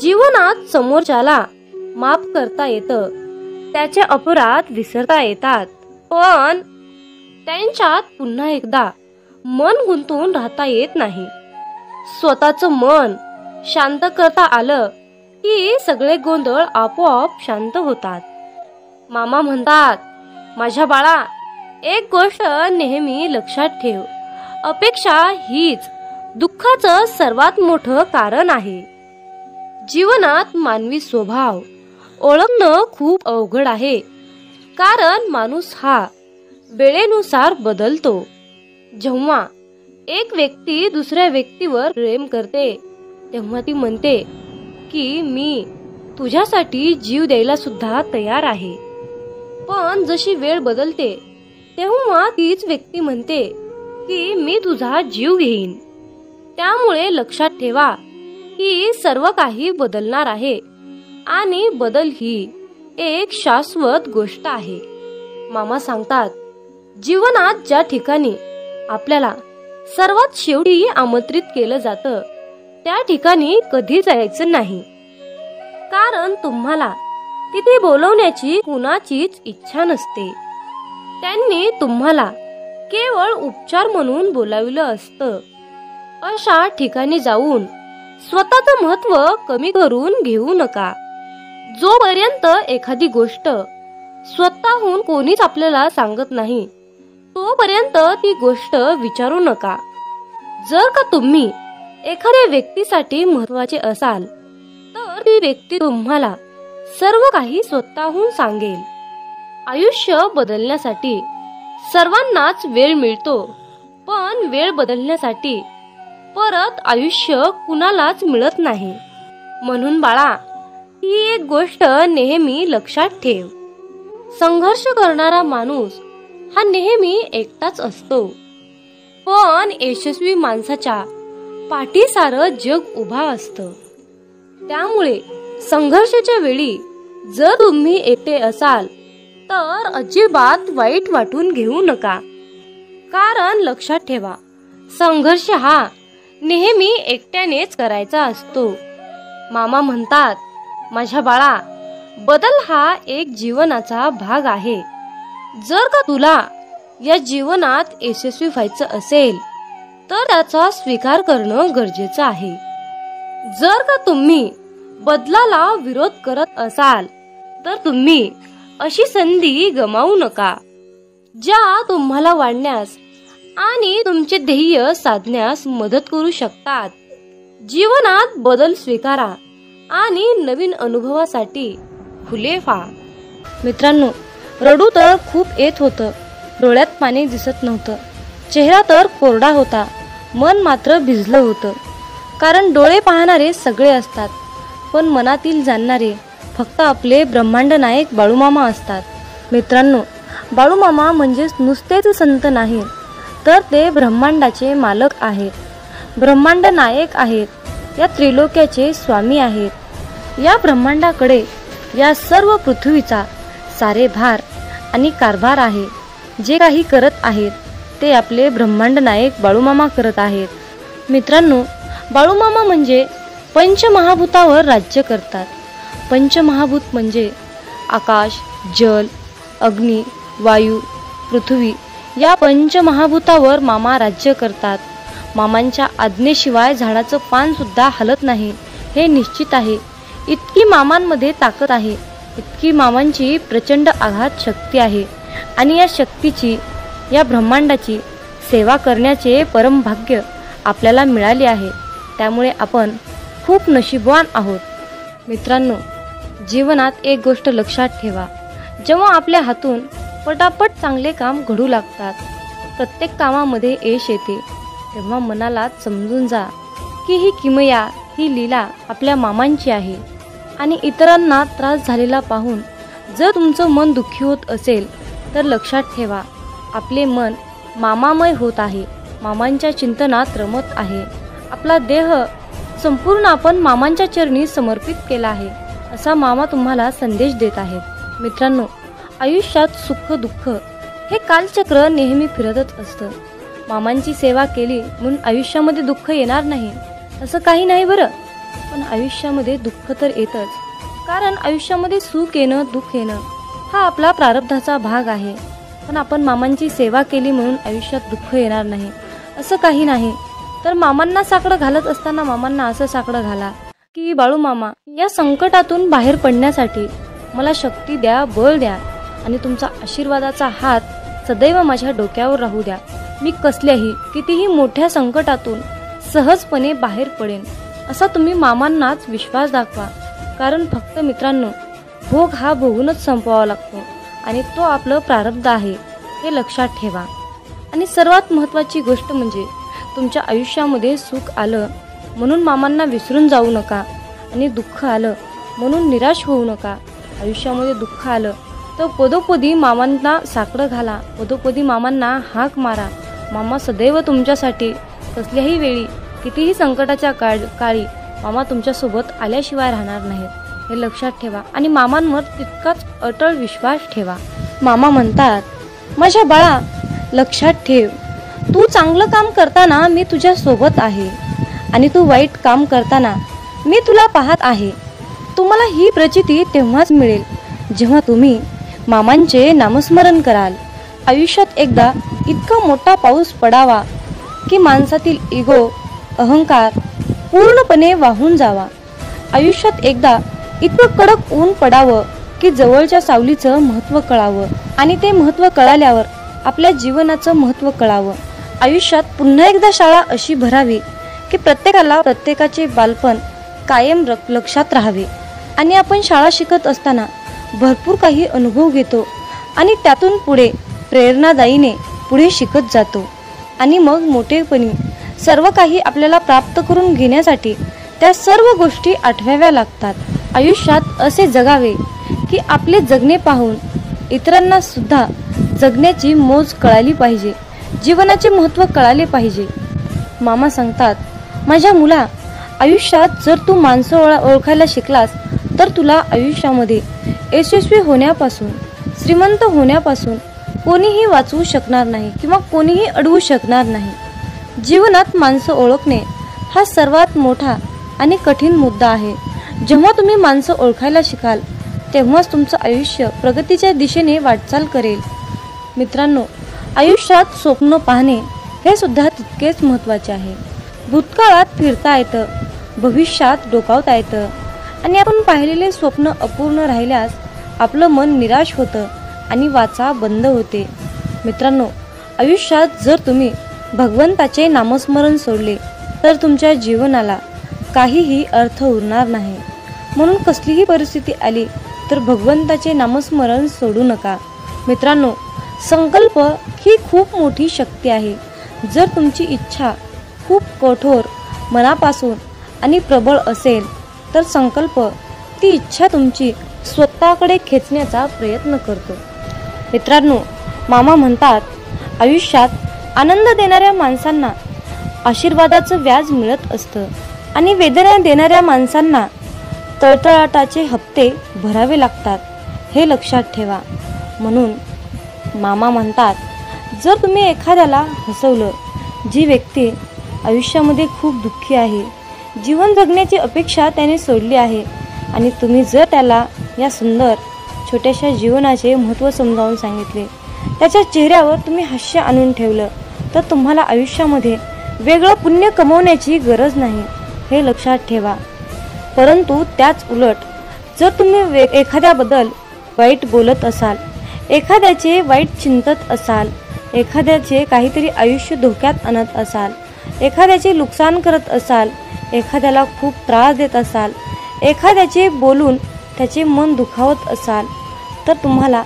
जीवनात समोरच्याला माफ करता येतं, त्याचे अपराध विसरता येतात, पण त्यांच्यात पुन्हा एकदा मन गुंतवून राहता येत नाही. स्वतःचं मन शांत करता आलं की सगळे गोंधळ आपोआप शांत होतात. मामा म्हणतात, माझ्या बाळा, एक गोष्ट नेहमी लक्षात ठेव, अपेक्षा हीच दुःखाचं सर्वात मोठं कारण आहे. जीवनात मानवी स्वभाव ओळखणं खूप अवघड आहे, कारण माणूस हा वेळेनुसार बदलतो. जेव्हा एक व्यक्ती दुसऱ्या व्यक्तीवर प्रेम करते तेव्हा ती म्हणते की मी तुझ्यासाठी जीव द्यायला सुद्धा तयार आहे. पण जशी वेळ बदलते तेव्हा तीच व्यक्ती म्हणते की मी तुझा जीव घेईन. त्यामुळे लक्षात ठेवा की सर्व काही बदलणार आहे आणि बदल ही एक शाश्वत गोष्ट आहे. मामा सांगतात, जीवनात ज्या ठिकाणी आपल्याला सर्वात शेवटी आमंत्रित केलं जातं त्या ठिकाणी कधी जायचं नाही, कारण तुम्हाला तिथे बोलवण्याची कुणाचीच इच्छा नसते. त्यांनी तुम्हाला केवळ उपचार म्हणून बोलाविलं असतं. अशा ठिकाणी जाऊन स्वतःचं महत्त्व कमी करून घेऊ नका. जोपर्यंत एखादी गोष्ट स्वतःहून कोणीच आपल्याला सांगत नाही तोपर्यंत ती गोष्ट विचारू नका. जर का तुम्ही एखाद्या व्यक्तीसाठी महत्त्वाचे असाल तर ती व्यक्ती तुम्हाला सर्व काही स्वतःहून सांगेल. आयुष्य बदलण्यासाठी सर्वांनाच वेळ मिळतो, पण वेळ बदलण्यासाठी परत आयुष्य कुणालाच मिळत नाही. म्हणून बाळा, ही एक गोष्ट नेहमी लक्षात ठेव. संघर्ष करणारा माणूस हा नेहमी एकटाच असतो, पण यशस्वी माणसाच्या पाठी सारं जग उभा असतं. त्यामुळे संघर्षाच्या वेळी जर तुम्ही एकटे असाल तर अजिबात वाईट वाटून घेऊ नका, कारण लक्षात ठेवा, संघर्ष हा नेहमी एकट्यानेच करायचा असतो. मामा म्हणतात, माझ्या बाळा, बदल हा एक जीवनाचा भाग आहे. जर का तुला या जीवनात यशस्वी व्हायचं असेल तर त्याचा स्वीकार करणं गरजेचं आहे. जर का तुम्ही बदलाला विरोध करत असाल तर तुम्ही अशी संधी गमावू नका ज्या तुम्हाला वाढण्यास आणि तुमचे ध्येय साधण्यास मदत करू शकतात. जीवनात बदल स्वीकारा आणि नवीन अनुभवासाठी खुले व्हा. मित्रांनो, रडू तर खूप येत होतं, डोळ्यात पाणी दिसत नव्हतं, चेहरा तर कोरडा होता, मन मात्र भिजलं होतं. कारण डोळे पाहणारे सगळे असतात, पण मनातील जाणणारे फक्त आपले ब्रह्मांड नायक बाळूमामा असतात. मित्रांनो, बाळूमामा म्हणजेच नुसतेच संत नाहीत, तर ते ब्रह्मांडाचे मालक आहेत, ब्रह्मांड नायक आहेत, या त्रिलोक्याचे स्वामी आहेत. या ब्रह्मांडाकडे या सर्व पृथ्वीचा सारे भार आणि कारभार आहे. जे काही करत आहेत ते आपले ब्रह्मांड नायक बाळूमामा करत आहेत. मित्रांनो, बाळूमामा म्हणजे पंचमहाभूतावर राज्य करतात. पंचमहाभूत म्हणजे आकाश, जल, अग्नी, वायू, पृथ्वी या पंचमहाभूतावर मामा राज्य करतात. मामांच्या आज्ञेशिवाय झाडाचं पान सुद्धा हलत नाही हे निश्चित आहे. इतकी मामांमध्ये ताकद आहे, इतकी मामांची प्रचंड आघात शक्ती आहे आणि या शक्तीची, या ब्रह्मांडाची सेवा करण्याचे परम भाग्य आपल्याला मिळाले आहे. त्यामुळे आपण खूप नशीबवान आहोत. मित्रांनो, जीवनात एक गोष्ट लक्षात ठेवा, जेव्हा आपल्या हातून पटापट चांगले काम घडू लागतात, प्रत्येक कामामध्ये यश येते, तेव्हा मनाला समजून जा की ही किमया, ही लीला आपल्या मामांची आहे. आणि इतरांना त्रास झालेला पाहून जर तुमचं मन दुःखी होत असेल तर लक्षात ठेवा, आपले मन मामामय होत आहे, मामांच्या चिंतनात रमत आहे. आपला देह संपूर्ण आपण मामांच्या चरणी समर्पित केला आहे, असा मामा तुम्हाला संदेश देत आहेत. मित्रांनो, आयुष्यात सुख दुःख हे कालचक्र नेहमी फिरतच असतं. मामांची सेवा केली म्हणून आयुष्यामध्ये दुःख येणार नाही असं काही नाही बरं, पण आयुष्यामध्ये दुःख तर येतच, कारण आयुष्यामध्ये सुख येणं, दुःख येणं हा आपला प्रारब्धाचा भाग आहे. पण आपण मामांची सेवा केली म्हणून आयुष्यात दुःख येणार नाही असं काही नाही. तर मामांना साकडं घालत असताना मामांना असं साकडं घाला की बाळू मामा, या संकटातून बाहेर पडण्यासाठी मला शक्ती द्या, बळ द्या आणि तुमचा आशीर्वादाचा हात सदैव माझ्या डोक्यावर राहू द्या. मी कसल्याही कितीही मोठ्या संकटातून सहजपणे बाहेर पडेन असा तुम्ही मामांनाच विश्वास दाखवा. कारण फक्त मित्रांनो, भोग हा भोगूनच संपवावा लागतो आणि तो आपलं प्रारब्ध आहे हे लक्षात ठेवा. आणि सर्वात महत्त्वाची गोष्ट म्हणजे तुमच्या आयुष्यामध्ये सुख आलं म्हणून मामांना विसरून जाऊ नका आणि दुःख आलं म्हणून निराश होऊ नका. आयुष्यामध्ये दुःख आलं तर पदोपदी मामांना साकडं घाला, पदोपदी मामांना हाक मारा. मामा सदैव तुमच्यासाठी कसल्याही वेळी कितीही संकटाच्या काळी मामा तुमच्यासोबत आल्याशिवाय राहणार नाहीत हे लक्षात ठेवा आणि मामांवर तितकाच अटळ विश्वास ठेवा. मामा म्हणतात, माझ्या बाळा लक्षात ठेव, तू चांगलं काम करताना मी तुझ्या सोबत आहे आणि तू वाईट काम करताना मी तुला पाहत आहे. तुम्हाला ही प्रचिती तेव्हाच मिळेल जेव्हा तुम्ही मामांचे नामस्मरण कराल. आयुष्यात एकदा इतका मोठा पाऊस पडावा की माणसातील इगो अहंकार पूर्णपणे वाहून जावा. आयुष्यात एकदा इतकं कडक ऊन पडावं की जवळच्या सावलीचं महत्त्व कळावं आणि ते महत्त्व कळाल्यावर आपल्या जीवनाचं महत्त्व कळावं. आयुष्यात पुन्हा एकदा शाळा अशी भरावी की प्रत्येकाला प्रत्येकाचे बालपण कायम लक्षात राहावे आणि आपण शाळा शिकत असताना भरपूर काही अनुभव घेतो आणि त्यातून पुढे प्रेरणादायीने पुढे शिकत जातो आणि मग मोठेपणी सर्व काही आपल्याला प्राप्त करून घेण्यासाठी त्या सर्व गोष्टी आठवाव्या लागतात. आयुष्यात असे जगावे की आपले जगणे पाहून इतरांना सुद्धा जगण्याची मोज कळाली पाहिजे, जीवनाचे महत्त्व कळाले पाहिजे. मामा सांगतात, माझ्या मुला आयुष्यात जर तू माणसं ओळखायला शिकलास तर तुला आयुष्यामध्ये यशस्वी होण्यापासून श्रीमंत होण्यापासून कोणीही वाचवू शकणार नाही किंवा कोणीही अडवू शकणार नाही. जीवनात माणसं ओळखणे हा सर्वात मोठा आणि कठीण मुद्दा आहे. जेव्हा तुम्ही माणसं ओळखायला शिकाल तेव्हाच तुमचं आयुष्य प्रगतीच्या दिशेने वाटचाल करेल. मित्रांनो, आयुष्यात स्वप्न पाहणे हे सुद्धा तितकेच महत्त्वाचे आहे. भूतकाळात फिरता येतं, भविष्यात डोकावता येतं आणि आपण पाहिलेले स्वप्न अपूर्ण राहिल्यास आपलं मन निराश होतं आणि वाचा बंद होते. मित्रांनो, आयुष्यात जर तुम्ही भगवंताचे नामस्मरण सोडले तर तुमच्या जीवनाला काहीही अर्थ उरणार नाही. म्हणून कसलीही परिस्थिती आली तर भगवंताचे नामस्मरण सोडू नका. मित्रांनो, संकल्प ही खूप मोठी शक्ती आहे. जर तुमची इच्छा खूप कठोर मनापासून आणि प्रबळ असेल तर संकल्प ती इच्छा तुमची स्वतःकडे खेचण्याचा प्रयत्न करतो. मित्रांनो, मामा म्हणतात, आयुष्यात आनंद देणाऱ्या माणसांना आशीर्वादाचं व्याज मिळत असतं आणि वेदना देणाऱ्या माणसांना तळतळाटाचे हप्ते भरावे लागतात हे लक्षात ठेवा. म्हणून मामा म्हणतात, जर तुम्ही एखाद्याला हसवलं, जी व्यक्ती आयुष्यामध्ये खूप दुःखी आहे, जीवन जगण्याची अपेक्षा त्याने सोडली आहे आणि तुम्ही जर त्याला या सुंदर छोट्याशा जीवनाचे महत्त्व समजावून सांगितले, त्याच्या चेहऱ्यावर तुम्ही हास्य आणून ठेवलं तर तुम्हाला आयुष्यामध्ये वेगळं पुण्य कमवण्याची गरज नाही हे लक्षात ठेवा. परंतु त्याच उलट जर तुम्ही एखाद्याबद्दल वाईट बोलत असाल, एखाद्याचे वाईट चिंतत असाल, एखाद्याचे काहीतरी आयुष्य धोक्यात आणत असाल, एखाद्याचे नुकसान करत असाल, एखाद्याला खूप त्रास देत असाल, एखाद्याचे बोलून त्याचे मन दुखावत असाल तर तुम्हाला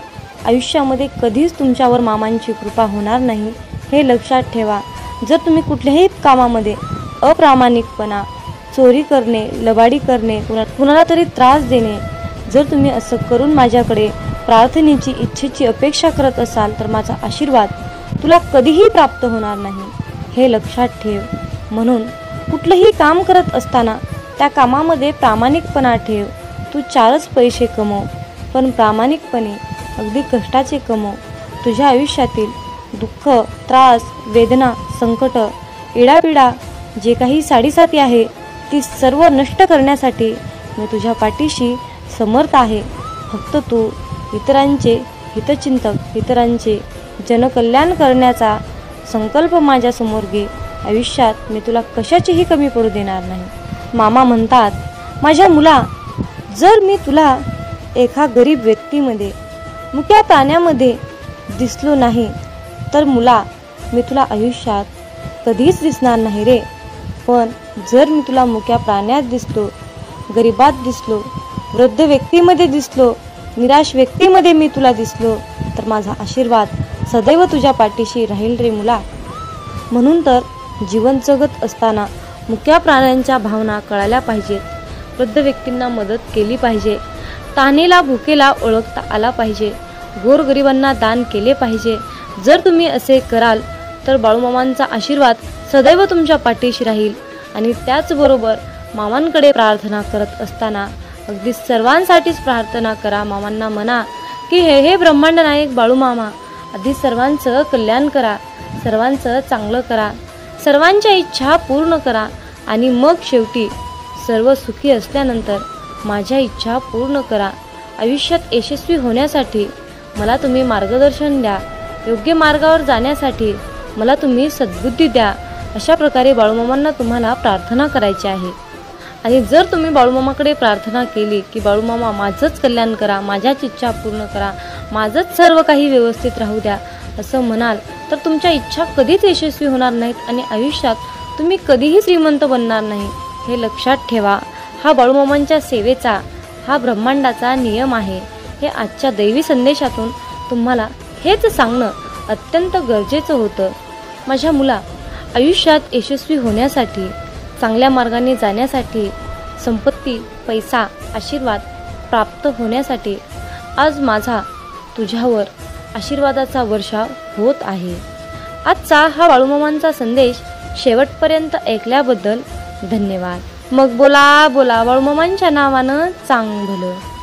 आयुष्यामध्ये कधीच तुमच्यावर मामांची कृपा होणार नाही हे लक्षात ठेवा. जर तुम्ही कुठल्याही कामामध्ये अप्रामाणिकपणा, चोरी करणे, लबाडी करणे, कुणाला तरी त्रास देणे, जर तुम्ही असं करून माझ्याकडे प्रार्थनेची इच्छेची अपेक्षा करत असाल तर माझा आशीर्वाद तुला कधीही प्राप्त होणार नाही हे लक्षात ठेव. म्हणून कुठलंही काम करत असताना त्या कामामध्ये प्रामाणिकपणा ठेव. तू 4च पैसे कमव पण प्रामाणिकपणे अगदी कष्टाचे कमव. तुझ्या आयुष्यातील दुःख, त्रास, वेदना, संकट, इडापिडा जे काही साडीसाती आहे ती सर्व नष्ट करण्यासाठी मी तुझ्या पाठीशी समर्थ आहे. फक्त तू इतरांचे हितचिंतक, इतरांचे जनकल्याण करण्याचा संकल्प माझ्यासमोर घे. आयुष्यात मी तुला कशाचीही कमी पडू देणार नाही. मामा म्हणतात, माझ्या मुला, जर मी तुला एका गरीब व्यक्तीमध्ये, मुक्या प्राण्यामध्ये दिसलो नाही तर मुला मी तुला आयुष्यात कधीच दिसणार नाही रे. पण जर मी तुला मुक्या प्राण्यात दिसलो, गरिबात दिसलो, वृद्ध व्यक्तीमध्ये दिसलो, निराश व्यक्तीमध्ये मी तुला दिसलो तर माझा आशीर्वाद सदैव तुझ्या पाठीशी राहील रे मुला. म्हणून तर जीवन जगत असताना मुक्या प्राण्यांच्या भावना कळायला पाहिजेत. वृद्ध व्यक्तींना मदत केली पाहिजे. तानेला भुकेला ओळखता आला पाहिजे. गोरगरिबांना दान केले पाहिजे. जर तुम्ही असे कराल तर बाळूमामांचा आशीर्वाद सदैव तुमच्या पाठीशी राहील. आणि त्याचबरोबर मामांकडे प्रार्थना करत असताना अगदी सर्वांसाठीच प्रार्थना करा. मामांना म्हणा की हे ब्रह्मांड नायक बाळूमामा, आधी सर्वांचं कल्याण करा, सर्वांचं चांगलं करा, सर्वांच्या इच्छा पूर्ण करा आणि मग शेवटी सर्व सुखी असल्यानंतर माझ्या इच्छा पूर्ण करा. आयुष्यात यशस्वी होण्यासाठी मला तुम्ही मार्गदर्शन द्या, योग्य मार्गावर जाण्यासाठी मला तुम्ही सद्बुद्धी द्या. अशा प्रकारे बाळूमामांना तुम्हाला प्रार्थना करायची आहे. आणि जर तुम्ही बाळूमामाकडे प्रार्थना केली की बाळूमामा माझंच कल्याण करा, माझ्याच इच्छा पूर्ण करा, माझंच सर्व काही व्यवस्थित राहू द्या असं म्हणाल तर तुमच्या इच्छा कधीच यशस्वी होणार नाहीत आणि आयुष्यात तुम्ही कधीही श्रीमंत बनणार नाही. हे लक्षात ठेवा. हा बाळूमामांच्या सेवेचा, हा ब्रह्मांडाचा नियम आहे. हे आजच्या दैवी संदेशातून तुम्हाला हेच सांगणं अत्यंत गरजेचं होतं. माझ्या मुला, आयुष्यात यशस्वी होण्यासाठी, चांगल्या मार्गाने जाण्यासाठी, संपत्ती, पैसा, आशीर्वाद प्राप्त होण्यासाठी आज माझा तुझ्यावर आशीर्वादाचा वर्षाव होत आहे. आजचा हा बाळूमामांचा संदेश शेवटपर्यंत ऐकल्याबद्दल धन्यवाद. मग बोला बोला बाळूमामांच्या नावानं चांग भलं.